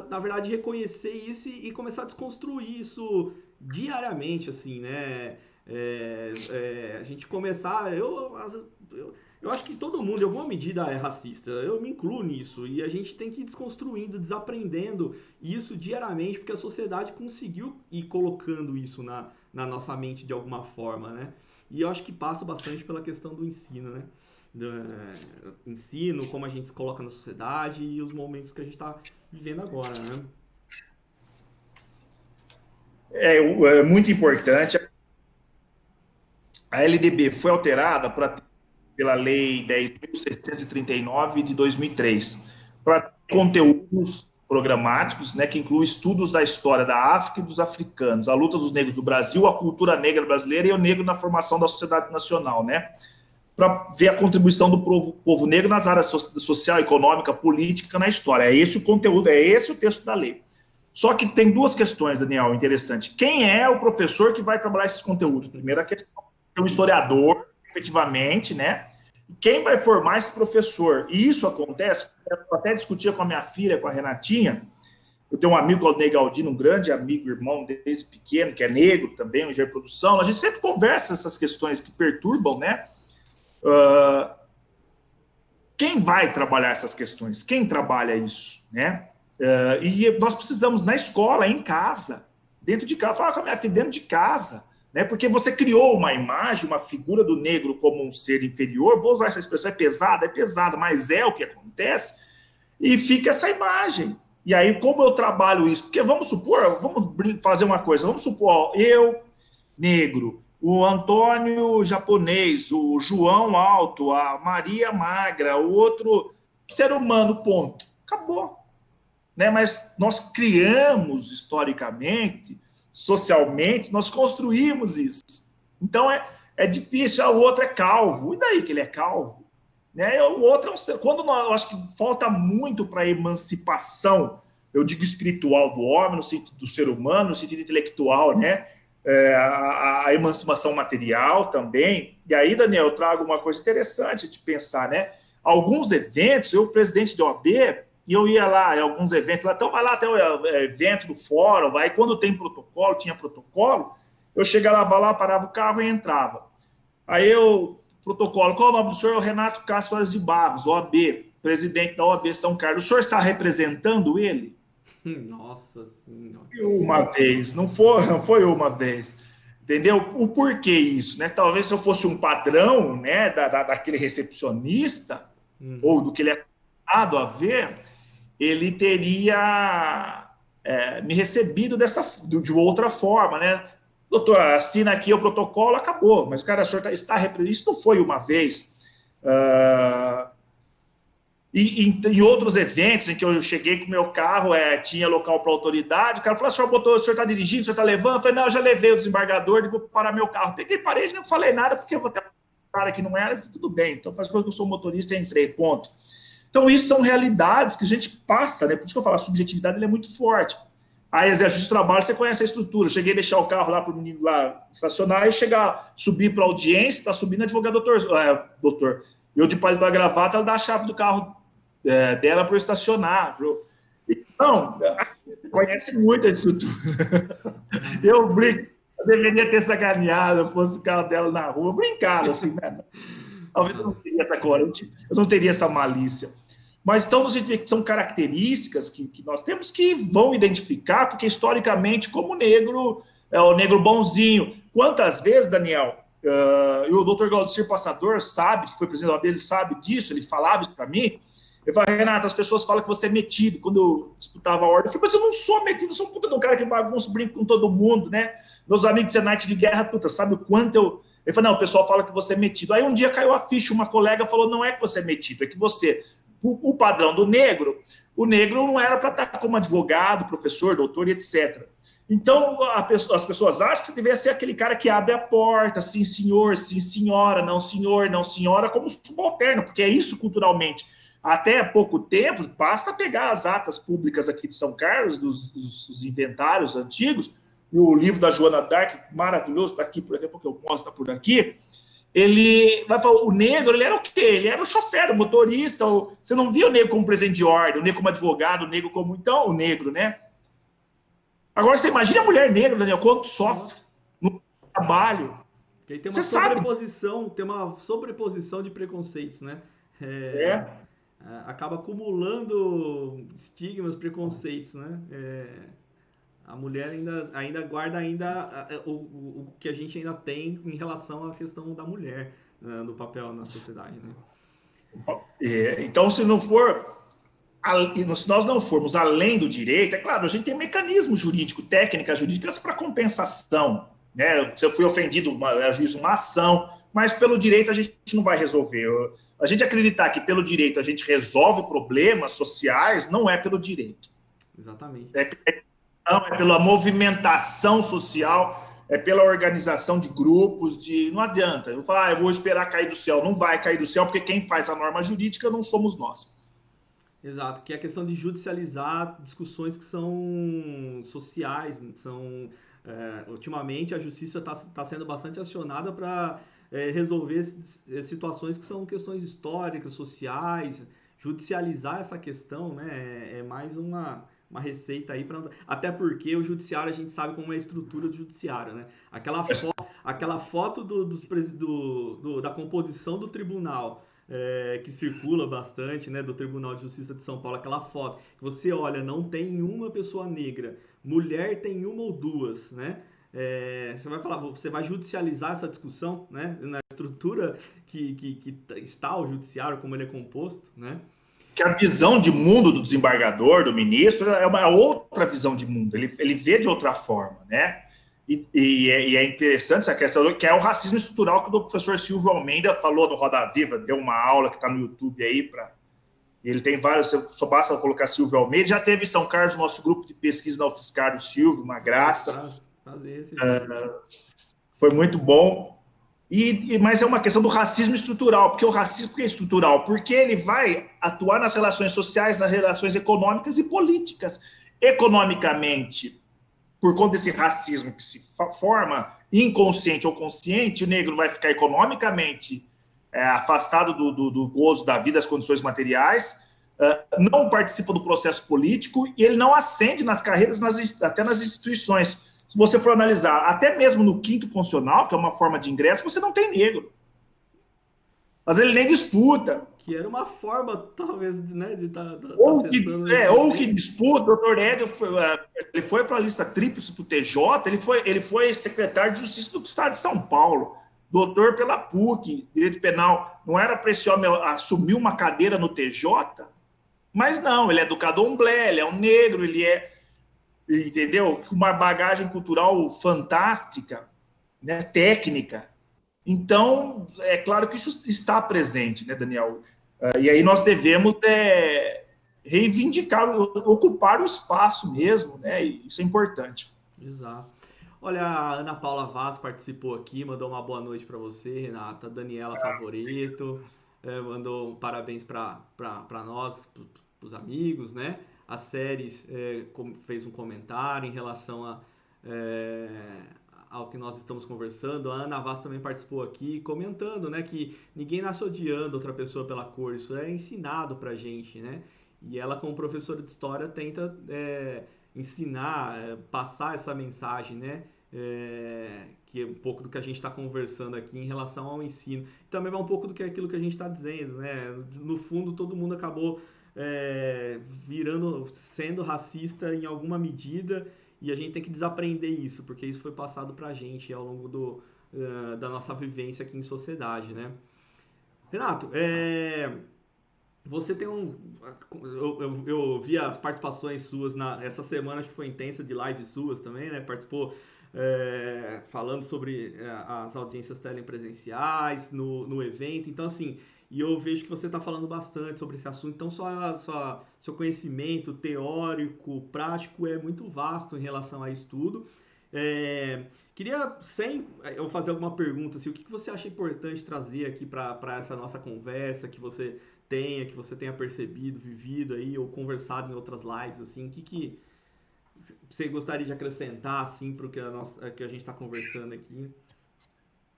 Speaker 2: na verdade, reconhecer isso e começar a desconstruir isso diariamente, assim, né? A gente começar. Eu acho que todo mundo, em alguma medida, é racista. Eu me incluo nisso. E a gente tem que ir desconstruindo, desaprendendo isso diariamente, porque a sociedade conseguiu ir colocando isso na nossa mente de alguma forma, né? E eu acho que passa bastante pela questão do ensino, né? Ensino, como a gente se coloca na sociedade e os momentos que a gente está vivendo agora, né?
Speaker 1: É muito importante. A LDB foi alterada pela Lei 10.639 de 2003, para conteúdos programáticos, né, que incluem estudos da história da África e dos africanos, a luta dos negros do Brasil, a cultura negra brasileira e o negro na formação da sociedade nacional, né, para ver a contribuição do povo negro nas áreas social, econômica, política na história. É esse o conteúdo, é esse o texto da lei. Só que tem duas questões, Daniel, interessante. Quem é o professor que vai trabalhar esses conteúdos? Primeira questão. É um historiador, efetivamente, né? Quem vai formar esse professor? E isso acontece, eu até discutia com a minha filha, com a Renatinha. Eu tenho um amigo, o Ney Galdino, um grande amigo, irmão desde pequeno, que é negro também, um engenheiro de produção. A gente sempre conversa essas questões que perturbam, né? Quem vai trabalhar essas questões? Quem trabalha isso, né? E nós precisamos, na escola, em casa, dentro de casa, falar com a minha filha dentro de casa, né? Porque você criou uma imagem, uma figura do negro como um ser inferior, vou usar essa expressão, é pesada, mas é o que acontece, e fica essa imagem. E aí, como eu trabalho isso? Porque vamos supor, vamos fazer uma coisa, vamos supor, ó, eu, negro, o Antônio japonês, o João alto, a Maria magra, o outro ser humano, ponto. Acabou. Né? Mas nós criamos historicamente, socialmente, nós construímos isso. Então é difícil. O outro é calvo. E daí que ele é calvo? Né? O outro é um ser. Quando eu acho que falta muito para a emancipação, eu digo espiritual do homem, no sentido do ser humano, no sentido intelectual, né? A emancipação material também. E aí, Daniel, eu trago uma coisa interessante de pensar, né? Alguns eventos, eu, presidente de OAB, e eu ia lá em alguns eventos, lá, então vai lá até o evento do fórum, vai, quando tem protocolo, tinha protocolo, eu chegava lá, parava o carro e entrava. Aí eu, protocolo, qual é o nome do senhor? O Renato Castro Soares de Barros, OAB, presidente da OAB São Carlos. O senhor está representando ele?
Speaker 2: Nossa Senhora.
Speaker 1: Uma vez, não foi uma vez. Entendeu? O porquê isso, né? Talvez se eu fosse um padrão, né, daquele recepcionista, ou do que ele é acostumado a ver, ele teria me recebido de outra forma, né? Doutor, assina aqui o protocolo, acabou. Mas, cara, o senhor está representando. Isso não foi uma vez. E em outros eventos em que eu cheguei com o meu carro, tinha local para autoridade, o cara falou: o senhor está dirigindo, o senhor está levando? Eu falei: não, eu já levei o desembargador, vou parar meu carro. Peguei, parei, ele não falei nada, porque eu vou ter um cara que não era, tudo bem. Então faz coisa que eu sou motorista e entrei, ponto. Então isso são realidades que a gente passa, né? Por isso que eu falo, a subjetividade ele é muito forte. Aí, exercício de trabalho, você conhece a estrutura. Eu cheguei a deixar o carro lá para o menino lá estacionar e subir para a audiência, está subindo, advogado doutor. Eu de palito da gravata, ela dá a chave do carro dela para eu estacionar. Então, conhece muito a estrutura. Eu brinco, eu deveria ter sacaneado, eu fosse o carro dela na rua, brincado, assim, né? Talvez eu não teria essa coragem, eu não teria essa malícia. Mas então, nos são características que nós temos que vão identificar, porque historicamente, como negro, é o negro bonzinho. Quantas vezes, Daniel, e o doutor Glaudicir Passador sabe, que foi presidente da OAB, ele sabe disso, ele falava isso para mim. Ele fala, Renato, as pessoas falam que você é metido. Quando eu disputava a ordem, eu falei, mas eu não sou metido, eu sou um puta de um cara que bagunça, brinca com todo mundo, né? Meus amigos de Senate de guerra, puta, sabe o quanto eu. Ele falou, não, o pessoal fala que você é metido. Aí um dia caiu a ficha, uma colega falou, não é que você é metido, é que você o padrão do negro, o negro não era para estar como advogado, professor, doutor e etc. Então, as pessoas acham que você deveria ser aquele cara que abre a porta, sim senhor, sim senhora, não senhora, como subalterno, porque é isso culturalmente. Até pouco tempo, basta pegar as atas públicas aqui de São Carlos, dos inventários antigos, e o livro da Joana d'Arc, maravilhoso, está aqui, por exemplo, que eu mostro por aqui, ele vai falar, o negro, ele era o quê? Ele era o chofer, o motorista, você não via o negro como presidente de ordem, o negro como advogado, o negro como, então, o negro, né? Agora, você imagina a mulher negra, Daniel, quanto sofre no trabalho.
Speaker 2: Porque aí
Speaker 1: Você sabe.
Speaker 2: tem uma sobreposição de preconceitos, né? É,
Speaker 1: É,
Speaker 2: acaba acumulando estigmas, preconceitos, né? A mulher ainda guarda o que a gente ainda tem em relação à questão da mulher, né, do papel na sociedade, né?
Speaker 1: então, se não for, se nós não formos além do direito, é claro, a gente tem mecanismo jurídico, técnicas jurídicas para compensação. Né? Se eu fui ofendido, uma ação, mas pelo direito a gente não vai resolver. A gente acreditar que pelo direito a gente resolve problemas sociais não é pelo direito.
Speaker 2: Exatamente.
Speaker 1: É pela movimentação social, é pela organização de grupos, não adianta. Eu falo, eu vou esperar cair do céu. Não vai cair do céu, porque quem faz a norma jurídica não somos nós.
Speaker 2: Exato, que é a questão de judicializar discussões que são sociais, ultimamente a justiça está sendo bastante acionada para resolver situações que são questões históricas, sociais, judicializar essa questão, né, é mais uma receita aí para até porque o judiciário a gente sabe como é a estrutura do judiciário, né? Aquela foto da composição do tribunal que circula bastante, né, do Tribunal de Justiça de São Paulo, aquela foto que você olha, não tem uma pessoa negra, mulher tem uma ou duas, né? Você vai falar, você vai judicializar essa discussão, né, na estrutura que está o judiciário, como ele é composto, né?
Speaker 1: Que a visão de mundo do desembargador, do ministro, é uma outra visão de mundo. Ele vê de outra forma, né? E é interessante essa questão, que é o racismo estrutural que o professor Silvio Almeida falou no Roda Viva, deu uma aula que está no YouTube aí, ele tem vários, só basta colocar Silvio Almeida. Já teve em São Carlos nosso grupo de pesquisa na UFSCar, o Silvio, uma graça.
Speaker 2: Fazer esse vídeo.
Speaker 1: Foi muito bom. Mas é uma questão do racismo estrutural, porque o racismo é estrutural, porque ele vai atuar nas relações sociais, nas relações econômicas e políticas. Economicamente, por conta desse racismo que se forma, inconsciente ou consciente, o negro vai ficar economicamente afastado do gozo da vida, das condições materiais, não participa do processo político e ele não ascende nas carreiras, até nas instituições. Se você for analisar, até mesmo no quinto funcional, que é uma forma de ingresso, você não tem negro. Às vezes ele nem disputa.
Speaker 2: Que era uma forma, talvez, né, de estar acessando
Speaker 1: Ou que
Speaker 2: esse.
Speaker 1: disputa, o doutor Hélio ele foi para a lista tríplice para o TJ, ele foi secretário de Justiça do Estado de São Paulo, doutor pela PUC, Direito Penal. Não era para esse homem assumir uma cadeira no TJ? Mas não, ele é do candomblé, ele é um negro, ele é, entendeu? Uma bagagem cultural fantástica, né, técnica. Então, é claro que isso está presente, né, Daniel? E aí nós devemos reivindicar, ocupar o espaço mesmo, né? E isso é importante.
Speaker 2: Exato. Olha, a Ana Paula Vaz participou aqui, mandou uma boa noite para você, Renata. Daniela Favorito, mandou parabéns para nós, para os amigos, né? A Séries fez um comentário em relação é, ao que nós estamos conversando. A Ana Vaz também participou aqui, comentando, né, que ninguém nasce odiando outra pessoa pela cor, isso é ensinado pra gente, né? E ela, como professora de história, tenta ensinar, passar essa mensagem, né? Que é um pouco do que a gente está conversando aqui em relação ao ensino. Também é um pouco do que aquilo que a gente está dizendo, né? No fundo, todo mundo acabou sendo racista em alguma medida, e a gente tem que desaprender isso, porque isso foi passado pra gente ao longo da nossa vivência aqui em sociedade, né? Renato, você tem um. Eu vi as participações suas essa semana, que foi intensa, de lives suas também, né? Participou falando sobre as audiências telepresenciais no evento. Então, assim, e eu vejo que você está falando bastante sobre esse assunto. Então, seu conhecimento teórico, prático é muito vasto em relação a isso tudo. Queria, sem eu fazer alguma pergunta, assim, o que você acha importante trazer aqui para essa nossa conversa, que você tenha percebido, vivido aí, ou conversado em outras lives, assim, o que você gostaria de acrescentar, assim, para o que a gente está conversando aqui?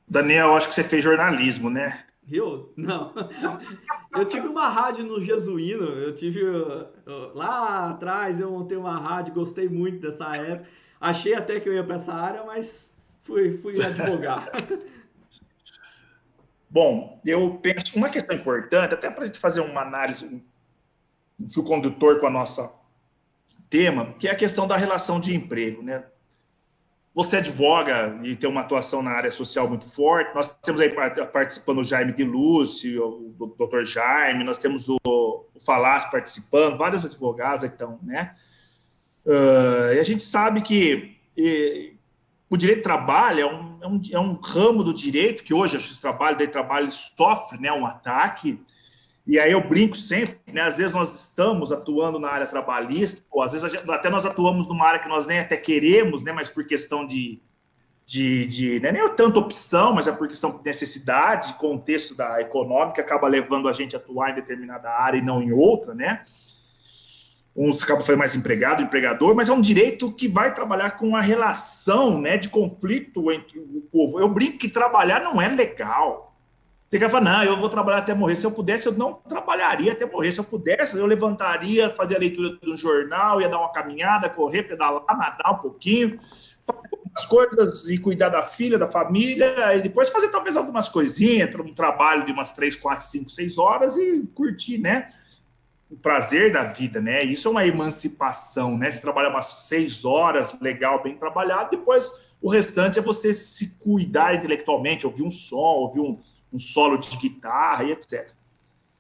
Speaker 1: Daniel, acho que você fez jornalismo, né?
Speaker 2: Eu? Não. Eu tive uma rádio no Jesuíno, lá atrás eu montei uma rádio, gostei muito dessa época. Achei até que eu ia para essa área, mas fui advogar.
Speaker 1: Bom, eu penso uma questão importante, até para a gente fazer uma análise, um fio condutor com a nossa tema, que é a questão da relação de emprego, né? Você advoga e tem uma atuação na área social muito forte. Nós temos aí participando o Jaime de Lúcio, o Dr. Jaime, nós temos o Falas participando, vários advogados então, né? E a gente sabe que o direito do trabalho é um ramo do direito que hoje a justiça do trabalho, o direito do trabalho sofre, né, um ataque. E aí eu brinco sempre, né? Às vezes nós estamos atuando na área trabalhista, ou às vezes até nós atuamos numa área que nós nem até queremos, né? Mas por questão não é nem tanta opção, mas é por questão de necessidade, de contexto da econômica, acaba levando a gente a atuar em determinada área e não em outra, né? Uns acabam sendo mais empregador, mas é um direito que vai trabalhar com a relação, né, de conflito entre o povo. Eu brinco que trabalhar não é legal. Você quer falar, não, eu vou trabalhar até morrer. Se eu pudesse, eu não trabalharia até morrer. Se eu pudesse, eu levantaria, fazia a leitura do jornal, ia dar uma caminhada, correr, pedalar, nadar um pouquinho, fazer algumas coisas e cuidar da filha, da família, e depois fazer talvez algumas coisinhas, um trabalho de umas 3, 4, 5, 6 horas e curtir, né? O prazer da vida, né? Isso é uma emancipação, né? Você trabalha umas 6 horas, legal, bem trabalhado, depois o restante é você se cuidar intelectualmente, ouvir um som, ouvir um solo de guitarra e etc.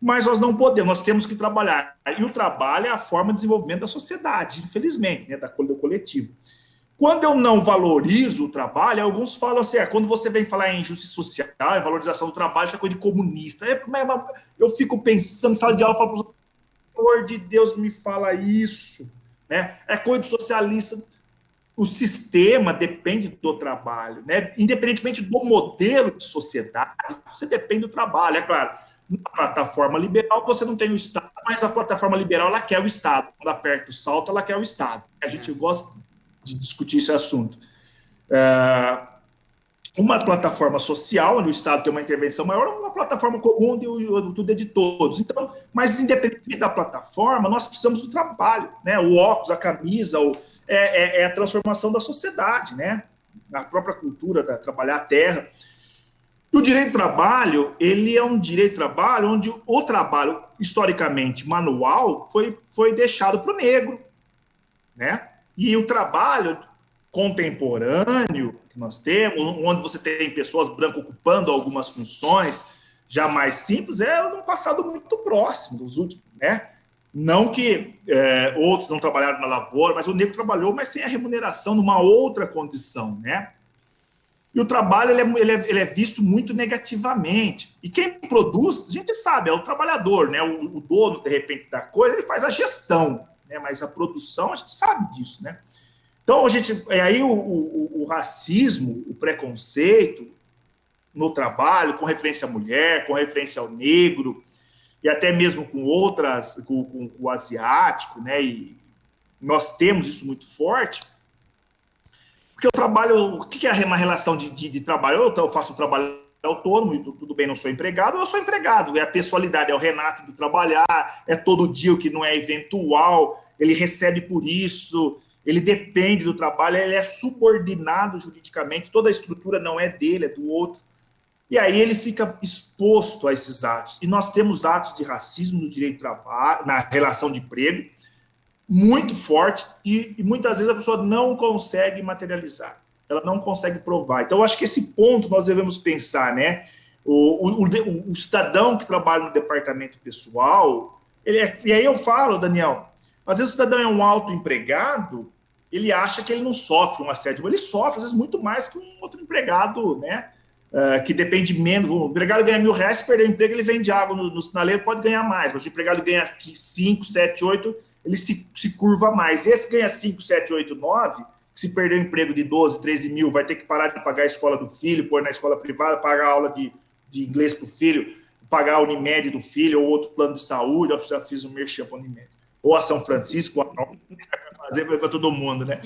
Speaker 1: Mas nós não podemos, nós temos que trabalhar. E o trabalho é a forma de desenvolvimento da sociedade, infelizmente, né? Do coletivo. Quando eu não valorizo o trabalho, alguns falam assim, quando você vem falar em justiça social, em valorização do trabalho, isso é coisa de comunista. Eu fico pensando, em sala de aula, eu falo para os amor de Deus, me fala isso, né? É coisa de socialista. O sistema depende do trabalho, né? Independentemente do modelo de sociedade, você depende do trabalho, é claro. Na plataforma liberal, você não tem o Estado, mas a plataforma liberal, ela quer o Estado. Quando aperta o salto, ela quer o Estado. A gente gosta de discutir esse assunto. Uma plataforma social, onde o Estado tem uma intervenção maior, uma plataforma comum, onde tudo é de todos. Então, mas independente da plataforma, nós precisamos do trabalho, né? O óculos, a camisa, é a transformação da sociedade, né? A própria cultura da trabalhar a terra. E o direito do trabalho, ele é um direito de trabalho onde o trabalho, historicamente, manual, foi deixado para o negro, né? E o trabalho contemporâneo que nós temos, onde você tem pessoas brancas ocupando algumas funções já mais simples, é num passado muito próximo dos últimos, né? Não que outros não trabalharam na lavoura, mas o negro trabalhou, mas sem a remuneração, numa outra condição, né? E o trabalho ele é visto muito negativamente. E quem produz, a gente sabe, é o trabalhador, né? O dono, de repente, da coisa, ele faz a gestão, né? Mas a produção, a gente sabe disso, né? Então, aí o racismo, o preconceito no trabalho, com referência à mulher, com referência ao negro, e até mesmo com outras, com o asiático, né? E nós temos isso muito forte, porque o trabalho, o que é uma relação de trabalho? Eu faço um trabalho autônomo, e tudo bem, não sou empregado, eu sou empregado, é a pessoalidade, é o Renato do trabalhar, é todo dia o que não é eventual, ele recebe por isso, ele depende do trabalho, ele é subordinado juridicamente, toda a estrutura não é dele, é do outro. e aí ele fica exposto a esses atos. E nós temos atos de racismo no direito do trabalho, na relação de emprego, muito forte, e muitas vezes a pessoa não consegue materializar, ela não consegue provar. Então, eu acho que esse ponto nós devemos pensar, né? O cidadão que trabalha no departamento pessoal, e aí eu falo, Daniel, às vezes o cidadão é um autoempregado, ele acha que ele não sofre um assédio, ele sofre, às vezes, muito mais que um outro empregado, né? Que depende menos. O empregado ganha R$1.000, se perder o emprego, ele vende água no sinaleiro, pode ganhar mais, mas o empregado ganha 5, 7, 8, ele se curva mais. Esse ganha 5, 7, 8, 9, que se perder o emprego de 12, 13 mil, vai ter que parar de pagar a escola do filho, pôr na escola privada, pagar a aula de inglês para o filho, pagar a Unimed do filho, ou outro plano de saúde. Eu já fiz um merchan para a Unimed. Ou a São Francisco, ou a fazer para todo mundo, né?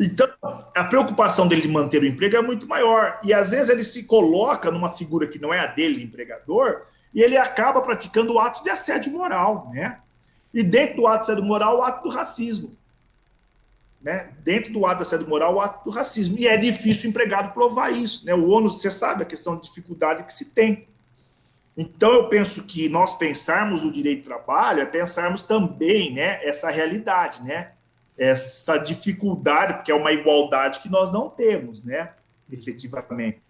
Speaker 1: Então, a preocupação dele de manter o emprego é muito maior. E, às vezes, ele se coloca numa figura que não é a dele, empregador, e ele acaba praticando o ato de assédio moral, né? E dentro do ato de assédio moral, o ato do racismo. Né? Dentro do ato de assédio moral, o ato do racismo. E é difícil o empregado provar isso, né? O ônus, você sabe, a questão de dificuldade que se tem. Então, eu penso que nós pensarmos o direito do trabalho é pensarmos também, né, essa realidade, né? Essa dificuldade, porque é uma igualdade que nós não temos, né? Efetivamente.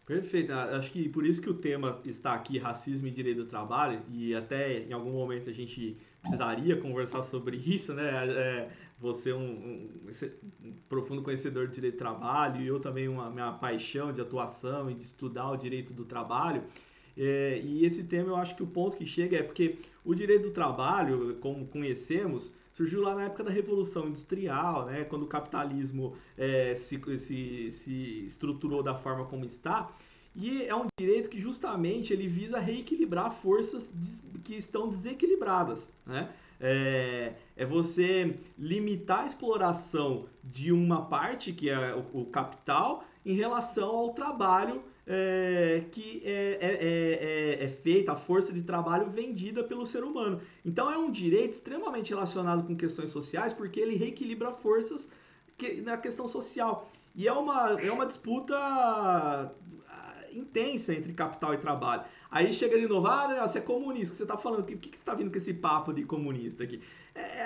Speaker 2: Perfeito. Acho que por isso que o tema está aqui, racismo e direito do trabalho, e até em algum momento a gente precisaria conversar sobre isso, né? Você é um profundo conhecedor do direito do trabalho, e eu também uma minha paixão de atuação e de estudar o direito do trabalho. E esse tema eu acho que o ponto que chega é porque o direito do trabalho, como conhecemos, surgiu lá na época da Revolução Industrial, né, quando o capitalismo se estruturou da forma como está. E é um direito que justamente ele visa reequilibrar forças que estão desequilibradas, né? É você limitar a exploração de uma parte, que é o capital, em relação ao trabalho que é feita, a força de trabalho vendida pelo ser humano. Então é um direito extremamente relacionado com questões sociais, porque ele reequilibra forças na questão social. E é uma disputa intensa entre capital e trabalho. Aí chega de novo, você é comunista, que você está falando, o que você está vindo com esse papo de comunista aqui?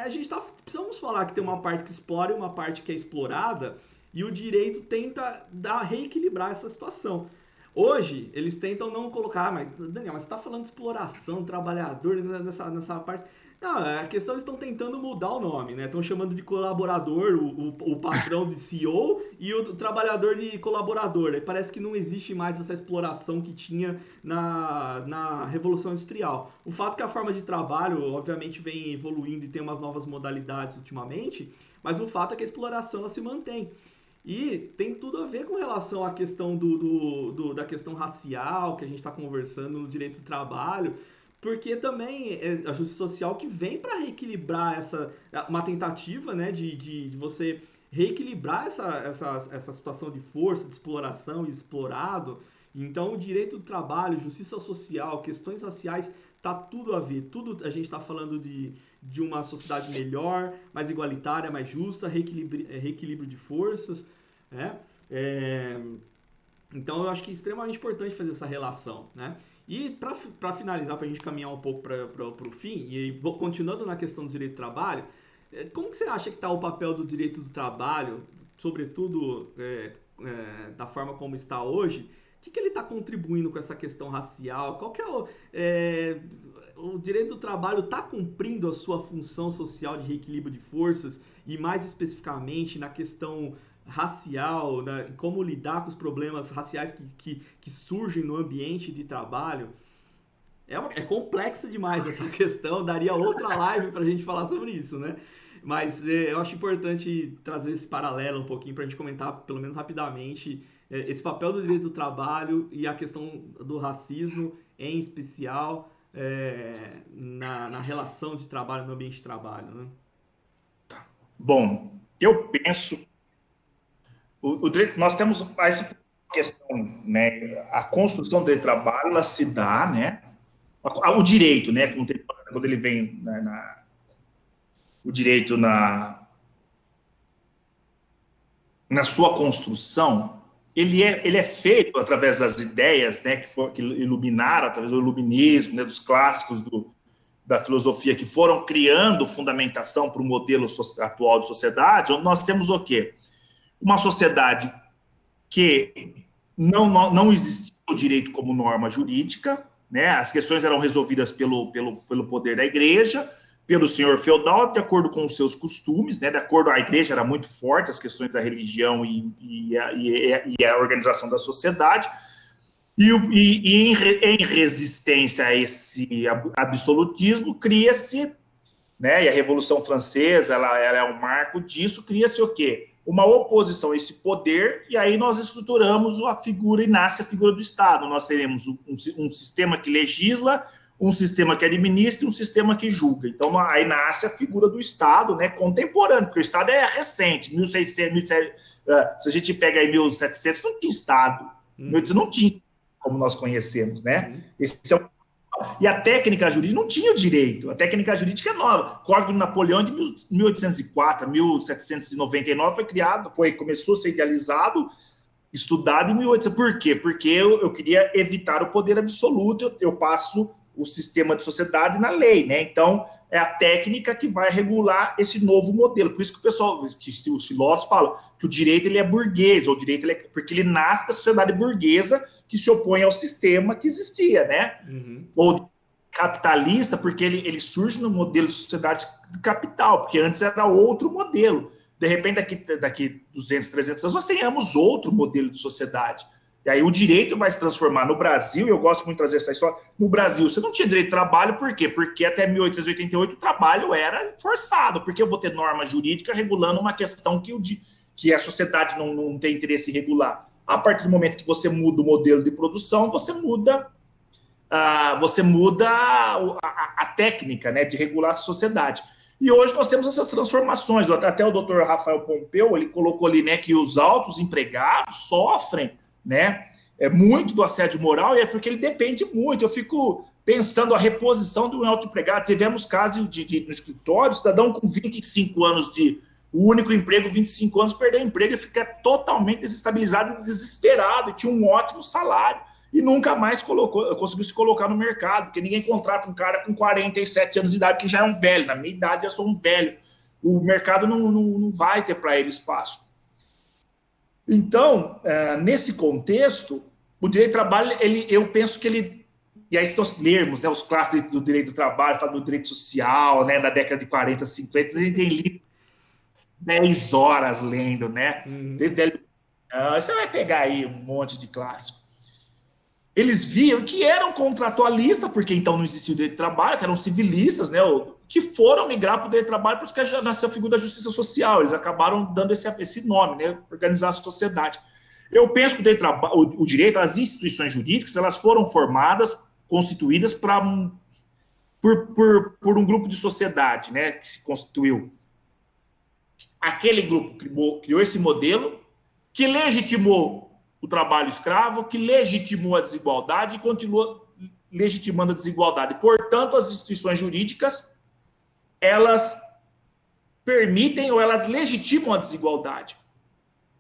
Speaker 2: A gente precisamos falar que tem uma parte que explora e uma parte que é explorada, e o direito tenta reequilibrar essa situação. Hoje, eles tentam não colocar, mas, Daniel, mas você está falando de exploração do trabalhador nessa parte. Não, a questão eles estão tentando mudar o nome, né? Estão chamando de colaborador o patrão de CEO e o trabalhador de colaborador. Aí parece que não existe mais essa exploração que tinha na Revolução Industrial. O fato é que a forma de trabalho, obviamente, vem evoluindo e tem umas novas modalidades ultimamente, mas o fato é que a exploração ela se mantém. E tem tudo a ver com relação à questão da questão racial que a gente está conversando no direito do trabalho, porque também é a justiça social que vem para reequilibrar uma tentativa, né, de você reequilibrar essa situação de força, de exploração e explorado. Então, o direito do trabalho, justiça social, questões raciais, tá tudo a ver. Tudo a gente está falando de uma sociedade melhor, mais igualitária, mais justa, reequilíbrio de forças, né? É, então eu acho que é extremamente importante fazer essa relação, né? E para finalizar, para a gente caminhar um pouco para o fim, e continuando na questão do direito do trabalho, como que você acha que está o papel do direito do trabalho, sobretudo da forma como está hoje? O que ele está contribuindo com essa questão racial? Qual que o direito do trabalho está cumprindo a sua função social de reequilíbrio de forças e mais especificamente na questão racial, né, como lidar com os problemas raciais que surgem no ambiente de trabalho? É complexa demais essa questão, daria outra live para a gente falar sobre isso, né? Mas eu acho importante trazer esse paralelo um pouquinho para a gente comentar, pelo menos rapidamente, esse papel do direito do trabalho e a questão do racismo, em especial, na relação de trabalho, no ambiente de trabalho, né?
Speaker 1: Bom, eu penso, nós temos essa questão, né? A construção do trabalho, ela se dá, né? O direito, né? Quando ele vem, né, o direito na sua construção, ele é feito através das ideias, né, que iluminaram, através do iluminismo, né, dos clássicos da filosofia, que foram criando fundamentação para o modelo atual de sociedade, onde nós temos o quê? Uma sociedade que não existia o direito como norma jurídica, né? As questões eram resolvidas pelo poder da igreja, pelo senhor feudal, de acordo com os seus costumes, né? De acordo, a igreja era muito forte, as questões da religião e a organização da sociedade, em resistência a esse absolutismo, cria-se, né? E a Revolução Francesa, ela é um marco disso, cria-se o quê? Uma oposição a esse poder, e aí nós estruturamos a figura, e nasce a figura do Estado. Nós teremos um sistema que legisla, um sistema que administra e um sistema que julga. Então, aí nasce a figura do Estado, né, contemporâneo, porque o Estado é recente, 1600, 1700, se a gente pega aí 1700, não tinha Estado, 1800 não tinha, como nós conhecemos, né? Esse é o e a técnica jurídica não tinha o direito. A técnica jurídica é nova. O Código de Napoleão de 1804 a 1799 foi criado, começou a ser idealizado, estudado em 1800. Por quê? Porque eu queria evitar o poder absoluto. Eu passo o sistema de sociedade na lei, né? Então, é a técnica que vai regular esse novo modelo. Por isso que o pessoal, que os filósofos falam que o direito ele é burguês, ou o direito ele é, porque ele nasce da sociedade burguesa que se opõe ao sistema que existia, né? Ou capitalista, porque ele surge no modelo de sociedade de capital, porque antes era outro modelo. De repente, daqui 200, 300 anos, nós tenhamos outro modelo de sociedade. E aí o direito vai se transformar. No Brasil, e eu gosto muito de trazer essa história, no Brasil você não tinha direito de trabalho, por quê? Porque até 1888 o trabalho era forçado, porque eu vou ter norma jurídica regulando uma questão que a sociedade não tem interesse em regular. A partir do momento que você muda o modelo de produção, você muda a técnica, né, de regular a sociedade. E hoje nós temos essas transformações. Até o doutor Rafael Pompeu, ele colocou ali, né, que os altos empregados sofrem, né, muito do assédio moral, e é porque ele depende muito. Eu fico pensando a reposição do alto empregado. Tivemos casos no escritório, cidadão com 25 anos o único emprego, 25 anos, perdeu o emprego e fica totalmente desestabilizado e desesperado, e tinha um ótimo salário, e nunca mais conseguiu se colocar no mercado, porque ninguém contrata um cara com 47 anos de idade, que já é um velho. Na minha idade, eu sou um velho. O mercado não vai ter para ele espaço. Então, nesse contexto, o direito do trabalho, eu penso que ele... E aí, se nós lermos, né, os clássicos do direito do trabalho, fala do direito social, né, da década de 40, 50, a gente tem livro 10 horas lendo, né? Desde você vai pegar aí um monte de clássico. Eles viam que eram contratualistas, porque então não existia o direito de trabalho, que eram civilistas, né, que foram migrar para o direito de trabalho, por isso que já nasceu a figura da justiça social. Eles acabaram dando esse nome, né, organizar a sociedade. Eu penso que o direito, as instituições jurídicas, elas foram formadas, constituídas por um grupo de sociedade, né, que se constituiu. Aquele grupo criou esse modelo que legitimou o trabalho escravo, que legitimou a desigualdade e continua legitimando a desigualdade. Portanto, as instituições jurídicas, elas permitem ou elas legitimam a desigualdade.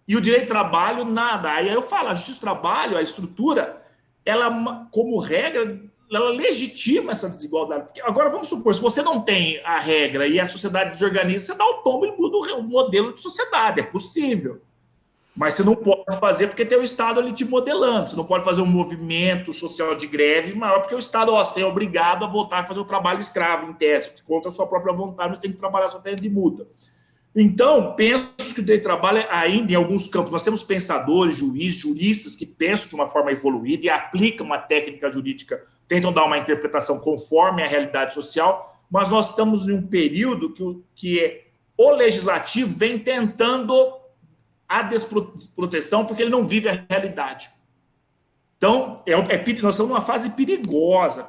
Speaker 1: E o direito do trabalho, nada. Aí eu falo, a justiça do trabalho, a estrutura, ela, como regra, ela legitima essa desigualdade. Porque agora, vamos supor, se você não tem a regra e a sociedade desorganiza, você dá o tombo e muda o modelo de sociedade. É possível. Mas você não pode fazer porque tem o Estado ali te modelando. Você não pode fazer um movimento social de greve maior porque o Estado você é obrigado a voltar a fazer o trabalho escravo, em tese, contra a sua própria vontade, mas tem que trabalhar só dentro de multa. Então, penso que o direito do trabalho, ainda em alguns campos, nós temos pensadores, juízes, juristas que pensam de uma forma evoluída e aplicam uma técnica jurídica, tentam dar uma interpretação conforme a realidade social, mas nós estamos em um período que o legislativo vem tentando a desproteção porque ele não vive a realidade. Então, nós estamos numa fase perigosa.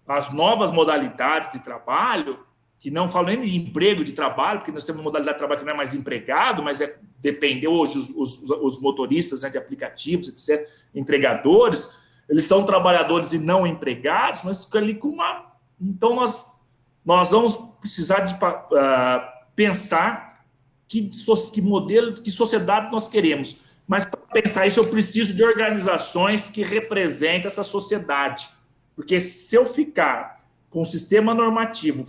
Speaker 1: As novas modalidades de trabalho, que não falam nem de emprego de trabalho, porque nós temos uma modalidade de trabalho que não é mais empregado, mas depende hoje, os motoristas, né, de aplicativos, etc., entregadores, eles são trabalhadores e não empregados, mas ali com uma... Então, nós vamos precisar de pensar que modelo, que sociedade nós queremos. Mas para pensar isso, eu preciso de organizações que representem essa sociedade. Porque se eu ficar com um sistema normativo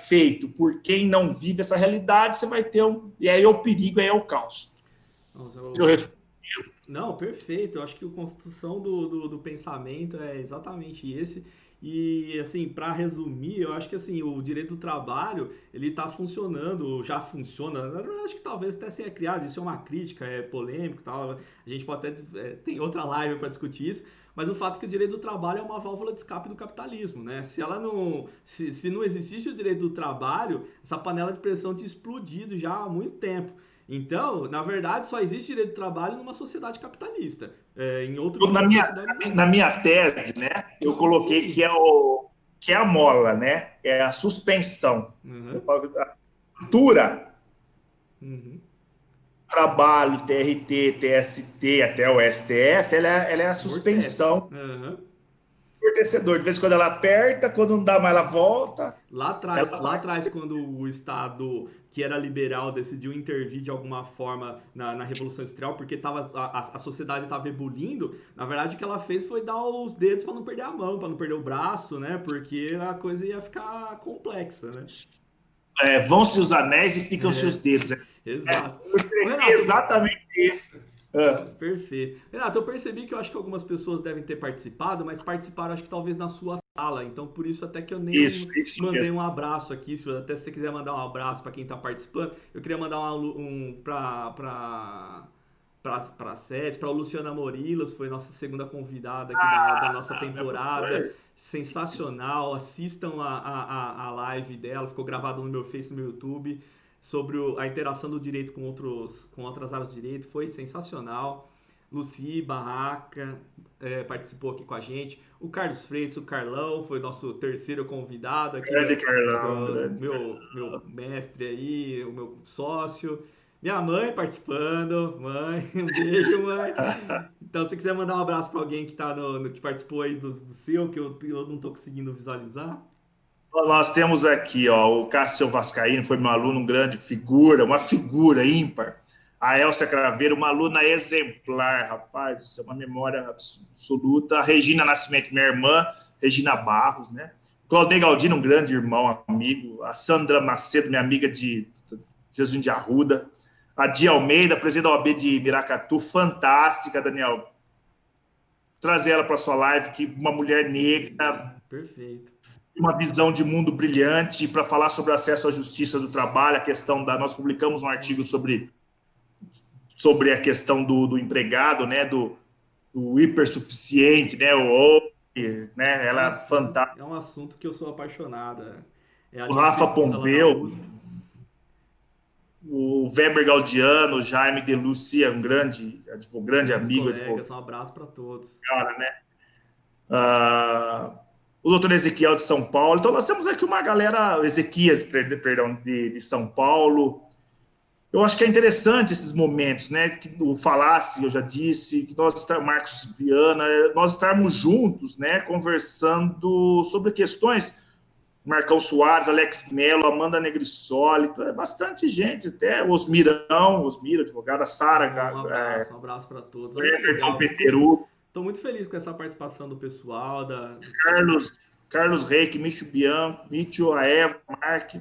Speaker 1: feito por quem não vive essa realidade, você vai ter e aí é o perigo, aí é o caos.
Speaker 2: Nossa, não, perfeito. Eu acho que a construção do pensamento é exatamente esse. E, assim, para resumir, eu acho que, assim, o direito do trabalho, ele está funcionando, já funciona. Eu acho que talvez até tenha criado, isso é uma crítica, é polêmico e tal. A gente pode até, tem outra live para discutir isso. Mas o fato é que o direito do trabalho é uma válvula de escape do capitalismo, né? Se ela não, se não existisse o direito do trabalho, essa panela de pressão tinha explodido já há muito tempo. Então, na verdade, só existe direito do trabalho numa sociedade capitalista. Em outro
Speaker 1: Na
Speaker 2: tipo de
Speaker 1: minha,
Speaker 2: sociedade, não.
Speaker 1: na minha tese, né, eu coloquei
Speaker 2: Sim.
Speaker 1: que é a mola, né? É a suspensão. Eu
Speaker 2: Uhum.
Speaker 1: falo, a cultura,
Speaker 2: Uhum.
Speaker 1: trabalho, TRT, TST, até o STF, ela é a
Speaker 2: Amortece.
Speaker 1: suspensão
Speaker 2: Uhum.
Speaker 1: do amortecedor. De vez em quando ela aperta, quando não dá mais ela volta. Ela
Speaker 2: Lá atrás, quando o Estado, que era liberal, decidiu intervir de alguma forma na Revolução Industrial, porque a sociedade estava ebulindo, na verdade o que ela fez foi dar os dedos para não perder a mão, para não perder o braço, né? Porque a coisa ia ficar complexa, né?
Speaker 1: vão-se os anéis e ficam-se os dedos.
Speaker 2: Exato.
Speaker 1: Eu
Speaker 2: Ô,
Speaker 1: escrevi
Speaker 2: Renato,
Speaker 1: exatamente isso.
Speaker 2: perfeito. Renato, eu percebi que eu acho que algumas pessoas devem ter participado, mas participaram acho que talvez na sua sala. Então, por isso até que eu nem
Speaker 1: Isso
Speaker 2: mandei
Speaker 1: mesmo.
Speaker 2: um abraço aqui. Se até se você quiser mandar um abraço para quem está participando, eu queria mandar para a SES, para a Luciana Morilas, foi nossa segunda convidada aqui da nossa
Speaker 1: Ah, meu
Speaker 2: temporada.
Speaker 1: professor.
Speaker 2: Sensacional. Assistam a live dela, ficou gravado no meu Face e no meu YouTube sobre a interação do direito com outras áreas do direito, foi sensacional. Luci Barraca participou aqui com a gente. O Carlos Freitas, o Carlão, foi nosso terceiro convidado aqui,
Speaker 1: Grande Carlão, grande Carlão.
Speaker 2: meu mestre aí, o meu sócio. Minha mãe participando. Mãe, um beijo, mãe. Então, se quiser mandar um abraço para alguém que, tá que participou aí do seu, que eu não estou conseguindo visualizar.
Speaker 1: Nós temos aqui, ó, o Cássio Vascaíno foi meu aluno, um grande figura, uma figura ímpar. A Elcia Craveiro, uma aluna exemplar, rapaz, isso é uma memória absoluta. A Regina Nascimento, minha irmã, Regina Barros, né? Claudio Galdino, um grande irmão, amigo. A Sandra Macedo, minha amiga de Jesus de Arruda. A Dia Almeida, presidente da OAB de Miracatu, fantástica, Daniel. Trazer ela para sua live, que uma mulher negra,
Speaker 2: Perfeito.
Speaker 1: uma visão de mundo brilhante para falar sobre o acesso à justiça do trabalho, a questão da. Nós publicamos um artigo sobre a questão do empregado, né, do hipersuficiente, né, né, ela é
Speaker 2: Sim,
Speaker 1: fantástica.
Speaker 2: é um assunto que eu sou apaixonado. É a
Speaker 1: O
Speaker 2: linha de
Speaker 1: Rafa
Speaker 2: pesquisa lá na
Speaker 1: Pompeu,
Speaker 2: USP.
Speaker 1: o Weber Gaudiano, o Jaime De Lucia, um grande
Speaker 2: Grandes
Speaker 1: amigo,
Speaker 2: colegas,
Speaker 1: advogado,
Speaker 2: um abraço para todos.
Speaker 1: né? O doutor Ezequiel de São Paulo. Então, nós temos aqui uma galera, Ezequias, perdão, de São Paulo. Eu acho que é interessante esses momentos, né? Que o Falasse, eu já disse, que nós, Marcos Viana, nós estarmos juntos, né? Conversando sobre questões. Marcão Soares, Alex Melo, Amanda Negrissoli, é bastante gente, até Osmira, advogada, Sara,
Speaker 2: Um abraço para todos. Olha que
Speaker 1: Everton
Speaker 2: legal.
Speaker 1: Peteru,
Speaker 2: Tô muito feliz com essa participação do pessoal,
Speaker 1: Carlos Reik, Micho Bianco, Micho, a Eva, Mark,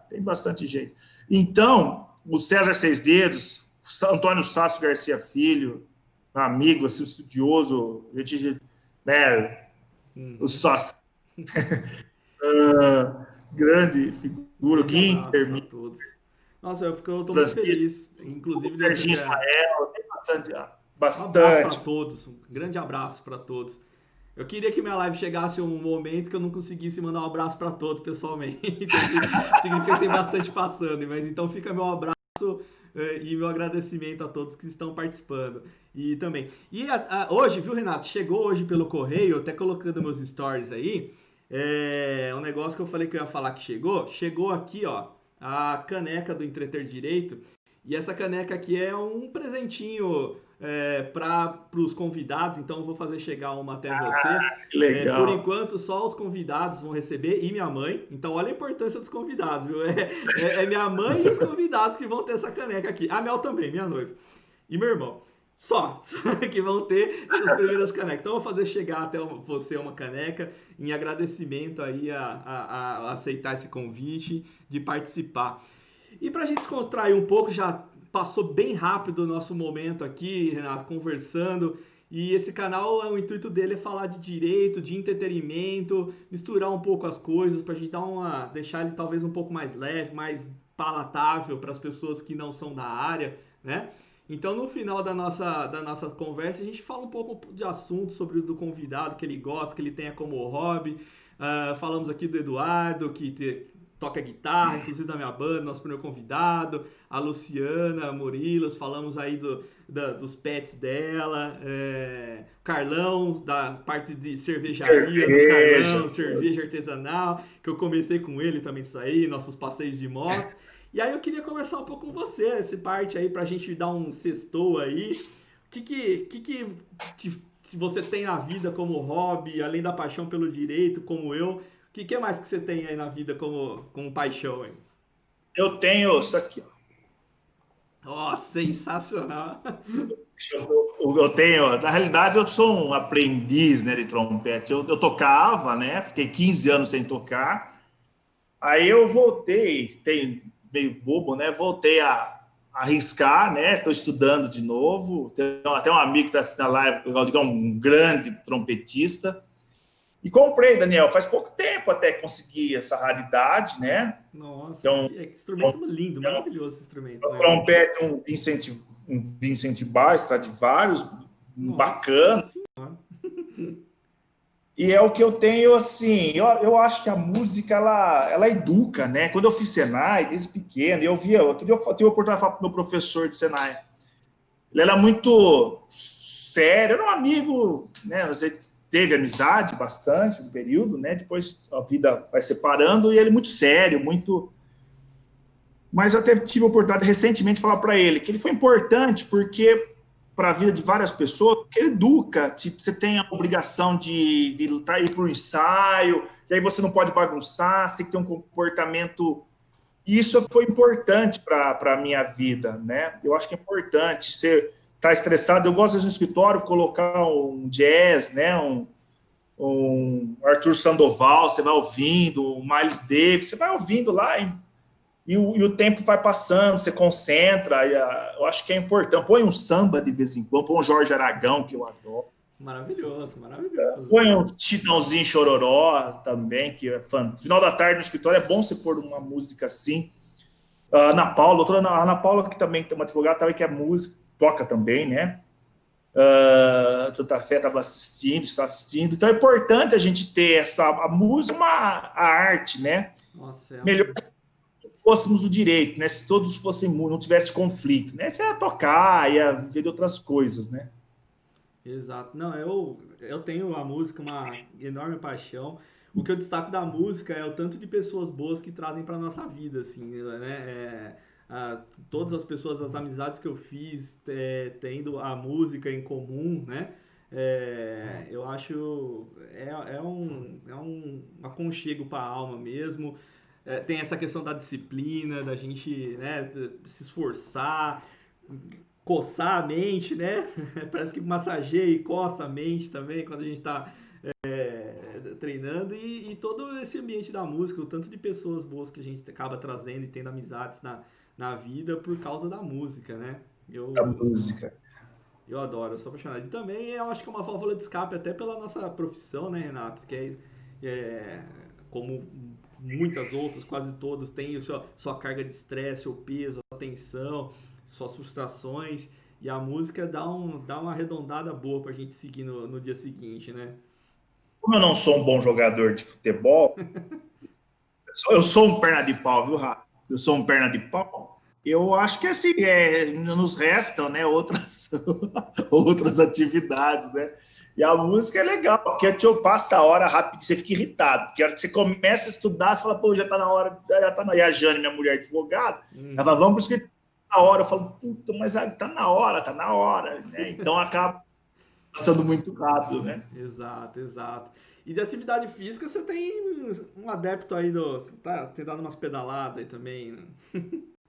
Speaker 1: tem bastante gente. Então, o César Seis Dedos, Antônio Sácio Garcia Filho, um amigo, assim, estudioso, né, o
Speaker 2: Uhum.
Speaker 1: Sócio, grande figura, o
Speaker 2: Grande abraço para
Speaker 1: Guinter,
Speaker 2: todos. Nossa, eu tô muito
Speaker 1: Francisco,
Speaker 2: feliz, inclusive de você
Speaker 1: Serginho
Speaker 2: ter.
Speaker 1: Israel, tem bastante,
Speaker 2: Um abraço para
Speaker 1: bastante.
Speaker 2: todos, um grande abraço para todos. Eu queria que minha live chegasse um momento que eu não conseguisse mandar um abraço para todos pessoalmente. Significa que tem bastante passando, mas então fica meu abraço e meu agradecimento a todos que estão participando. E também. E hoje, viu, Renato? Chegou hoje pelo correio, até colocando meus stories aí. Um negócio que eu falei que eu ia falar que chegou. Chegou aqui, ó, a caneca do Entreter Direito. E essa caneca aqui é um presentinho para os convidados, então eu vou fazer chegar uma até você.
Speaker 1: Que
Speaker 2: Por
Speaker 1: legal.
Speaker 2: enquanto, só os convidados vão receber e minha mãe. Então, olha a importância dos convidados, viu? É minha mãe e os convidados que vão ter essa caneca aqui. A Mel também, minha noiva. E meu irmão. Só que vão ter essas primeiras canecas. Então, eu vou fazer chegar até você uma caneca em agradecimento aí a aceitar esse convite de participar. E para a gente descontrair um pouco, já passou bem rápido o nosso momento aqui, Renato, conversando. E esse canal, o intuito dele é falar de direito, de entretenimento, misturar um pouco as coisas para a gente deixar ele talvez um pouco mais leve, mais palatável para as pessoas que não são da área, né? Então, no final da nossa conversa, a gente fala um pouco de assuntos sobre o do convidado que ele gosta, que ele tenha como hobby. Falamos aqui do Eduardo, que toca guitarra, inclusive da minha banda, nosso primeiro convidado, a Luciana Morilos, falamos aí dos pets dela, Carlão, da parte de cervejaria do
Speaker 1: Cerveja.
Speaker 2: Carlão, cerveja artesanal, que eu comecei com ele também isso aí, nossos passeios de moto. E aí eu queria conversar um pouco com você, essa parte aí, pra gente dar um sextou aí. O que você tem na vida como hobby, além da paixão pelo direito, como eu? O que mais que você tem aí na vida como paixão, hein?
Speaker 1: Eu tenho isso aqui, ó.
Speaker 2: Oh, sensacional!
Speaker 1: Eu tenho, na realidade, eu sou um aprendiz, né, de trompete. Eu tocava, né? Fiquei 15 anos sem tocar. Aí eu voltei, tem meio bobo, né? Voltei a arriscar, né? Estou estudando de novo. Tem até um amigo que está assistindo a live, o Claudio, que é um grande trompetista. E comprei, Daniel, faz pouco tempo até conseguir essa raridade, né?
Speaker 2: Nossa,
Speaker 1: Então,
Speaker 2: que instrumento lindo, maravilhoso esse instrumento,
Speaker 1: o
Speaker 2: né?
Speaker 1: trompete, um Vincent Bass, Stradivarius, um
Speaker 2: Nossa
Speaker 1: bacana.
Speaker 2: senhora!
Speaker 1: E é o que eu tenho, assim, eu acho que a música, ela educa, né? Quando eu fiz Senai, desde pequeno, outro dia eu tive a oportunidade de falar para o meu professor de Senai. Ele era muito sério, era um amigo, né? A gente teve amizade bastante no período, né? Depois a vida vai separando, e ele muito sério, muito... Mas eu até tive a oportunidade recentemente de falar para ele que ele foi importante porque para a vida de várias pessoas, que ele educa, tipo, você tem a obrigação de ir para o ensaio, e aí você não pode bagunçar, você tem que ter um comportamento. E isso foi importante para a minha vida, né? Eu acho que é importante. Você está estressado, eu gosto de no escritório colocar um jazz, né? Um Arthur Sandoval, você vai ouvindo, um Miles Davis, você vai ouvindo lá, e o tempo vai passando, você concentra, eu acho que é importante. Põe um samba de vez em quando, põe um Jorge Aragão, que eu adoro.
Speaker 2: Maravilhoso, maravilhoso.
Speaker 1: Põe um Chitãozinho Chororó também, que é fã. Final da tarde no escritório é bom você pôr uma música assim. A Ana Paula, doutora Ana Paula, que também tem uma advogada, também que é música, toca também, né? Toda a fé estava assistindo, está assistindo. Então é importante a gente ter a música, a arte, né?
Speaker 2: Nossa,
Speaker 1: Melhor fôssemos o direito, né? Se todos fossem, não tivesse conflito, né? Você ia tocar, ia viver de outras coisas, né?
Speaker 2: Exato. Não, eu tenho a música uma enorme paixão. O que eu destaco da música é o tanto de pessoas boas que trazem para nossa vida, assim, né? Todas as pessoas, as amizades que eu fiz, tendo a música em comum, né? Eu acho é um aconchego para a alma mesmo. Tem essa questão da disciplina, da gente, né, se esforçar, coçar a mente, né? Parece que massageia e coça a mente também quando a gente está treinando e todo esse ambiente da música, o tanto de pessoas boas que a gente acaba trazendo e tendo amizades na vida por causa da música, né?
Speaker 1: A
Speaker 2: Eu,
Speaker 1: música.
Speaker 2: eu adoro, eu sou apaixonado. E também eu acho que é uma válvula de escape até pela nossa profissão, né, Renato? Que como muitas outras, quase todas, tem sua carga de estresse, seu peso, sua tensão, suas frustrações. E a música dá uma arredondada boa pra gente seguir no dia seguinte, né?
Speaker 1: Como eu não sou um bom jogador de futebol, eu sou um perna de pau, viu, Rafa? Eu sou um perna de pau. Eu acho que assim, nos restam, né, outras atividades, né? E a música é legal, porque eu passo a hora rápido, você fica irritado, porque a hora que você começa a estudar, você fala, pô, já tá na hora, já tá na... E a Jane, minha mulher advogada, ela fala, vamos pro escritório, na hora, eu falo, puta, mas tá na hora, né? Então acaba passando muito rápido, né?
Speaker 2: Exato, exato. E de atividade física, você tem um adepto aí você tem dado umas pedaladas aí também, né?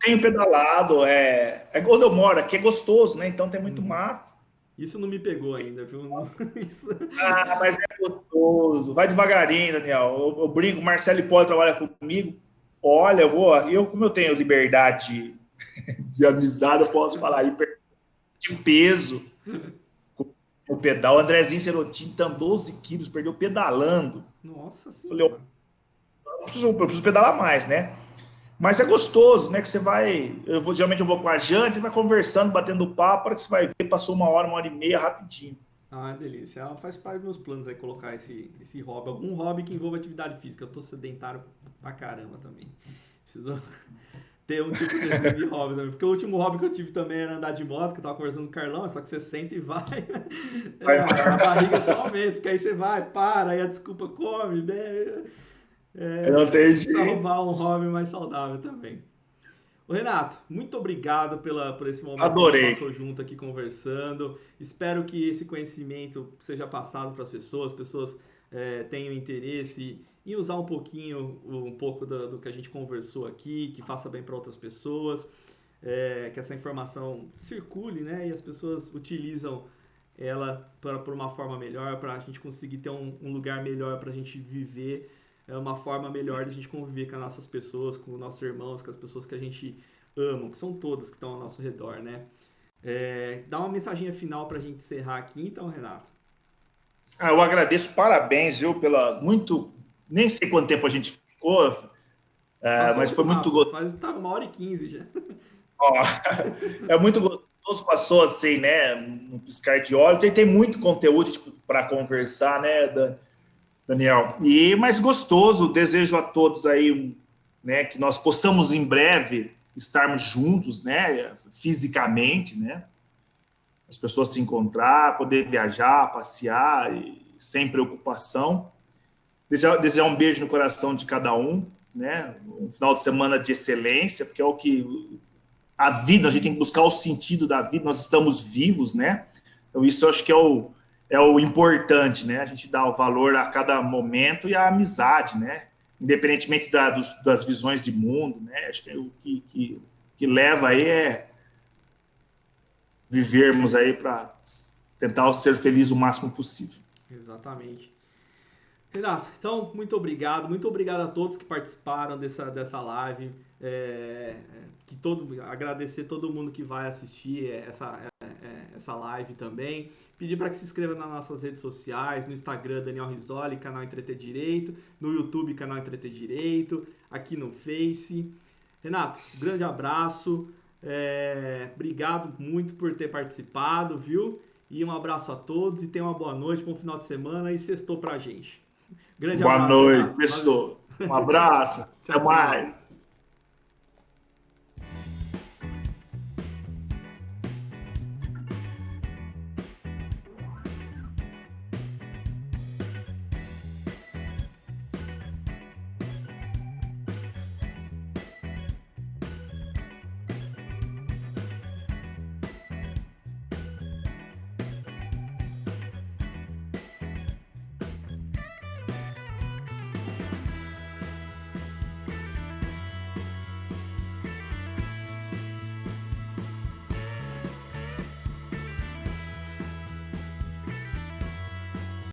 Speaker 1: Tenho pedalado, é onde eu moro, aqui é gostoso, né? Então tem muito
Speaker 2: Uhum.
Speaker 1: mato.
Speaker 2: Isso não me pegou ainda, viu? Isso...
Speaker 1: Ah, mas é gostoso. Vai devagarinho, Daniel. Eu brinco, o Marcelo Hipólito trabalha comigo. Olha, como eu tenho liberdade de amizade, eu posso falar aí, de peso com o pedal. O Andrezinho Cerotin tá 12 quilos, perdeu pedalando.
Speaker 2: Nossa
Speaker 1: Eu falei,
Speaker 2: senhora.
Speaker 1: eu preciso pedalar mais, né? Mas é gostoso, né? Que você vai. Geralmente eu vou com a Jante, vai conversando, batendo papo, para que você vai ver, passou uma hora e meia rapidinho.
Speaker 2: Ah, delícia. Ela faz parte dos meus planos aí colocar esse hobby. Algum hobby que envolva atividade física. Eu tô sedentário pra caramba também. Preciso ter um tipo de hobby também. Porque o último hobby que eu tive também era andar de moto, que eu tava conversando com o Carlão, só que você senta e vai. A barriga só aumenta, porque aí você vai, para, aí a desculpa come, bebe.
Speaker 1: Não tem
Speaker 2: Precisa
Speaker 1: jeito.
Speaker 2: arrumar um hobby mais saudável também. Ô Renato, muito obrigado por esse momento que a gente
Speaker 1: Adorei.
Speaker 2: passou junto aqui conversando. Espero que esse conhecimento seja passado para as pessoas tenham interesse em usar um pouco do que a gente conversou aqui, que faça bem para outras pessoas, que essa informação circule, né? E as pessoas utilizam ela por uma forma melhor, para a gente conseguir ter um lugar melhor para a gente viver, uma forma melhor de a gente conviver com as nossas pessoas, com os nossos irmãos, com as pessoas que a gente ama, que são todas que estão ao nosso redor, né? Dá uma mensagem final para a gente encerrar aqui, então, Renato.
Speaker 1: Eu agradeço, parabéns, viu, pela muito. Nem sei quanto tempo a gente ficou,
Speaker 2: Passou
Speaker 1: mas
Speaker 2: muito
Speaker 1: foi muito
Speaker 2: rápido,
Speaker 1: gostoso.
Speaker 2: tá 1h15 já.
Speaker 1: É muito gostoso, passou assim, né? Um piscar de olhos. Tem muito conteúdo para conversar, né, Daniel? Mas gostoso, desejo a todos aí, né, que nós possamos em breve estarmos juntos, né, fisicamente, né? As pessoas se encontrar, poder viajar, passear, sem preocupação. Desejar um beijo no coração de cada um, né? Um final de semana de excelência, porque é o que a vida, a gente tem que buscar o sentido da vida, nós estamos vivos, né? Então isso eu acho que é o importante, né? A gente dá o valor a cada momento e a amizade, né? Independentemente das visões de mundo, né? Acho que o que leva aí é vivermos aí para tentar ser feliz o máximo possível.
Speaker 2: Exatamente. Renato, então, muito obrigado a todos que participaram dessa live. Agradecer todo mundo que vai assistir essa live também. Pedir para que se inscreva nas nossas redes sociais, no Instagram, Daniel Risoli, canal Entreter Direito, no YouTube, canal Entreter Direito, aqui no Face. Renato, grande abraço. Obrigado muito por ter participado, viu? E um abraço a todos e tenha uma boa noite, bom final de semana e sextou pra gente. Grande
Speaker 1: Boa
Speaker 2: abraço,
Speaker 1: noite,
Speaker 2: Renato. Valeu.
Speaker 1: pessoal. Um abraço. Até
Speaker 2: Tchau, tchau.
Speaker 1: mais.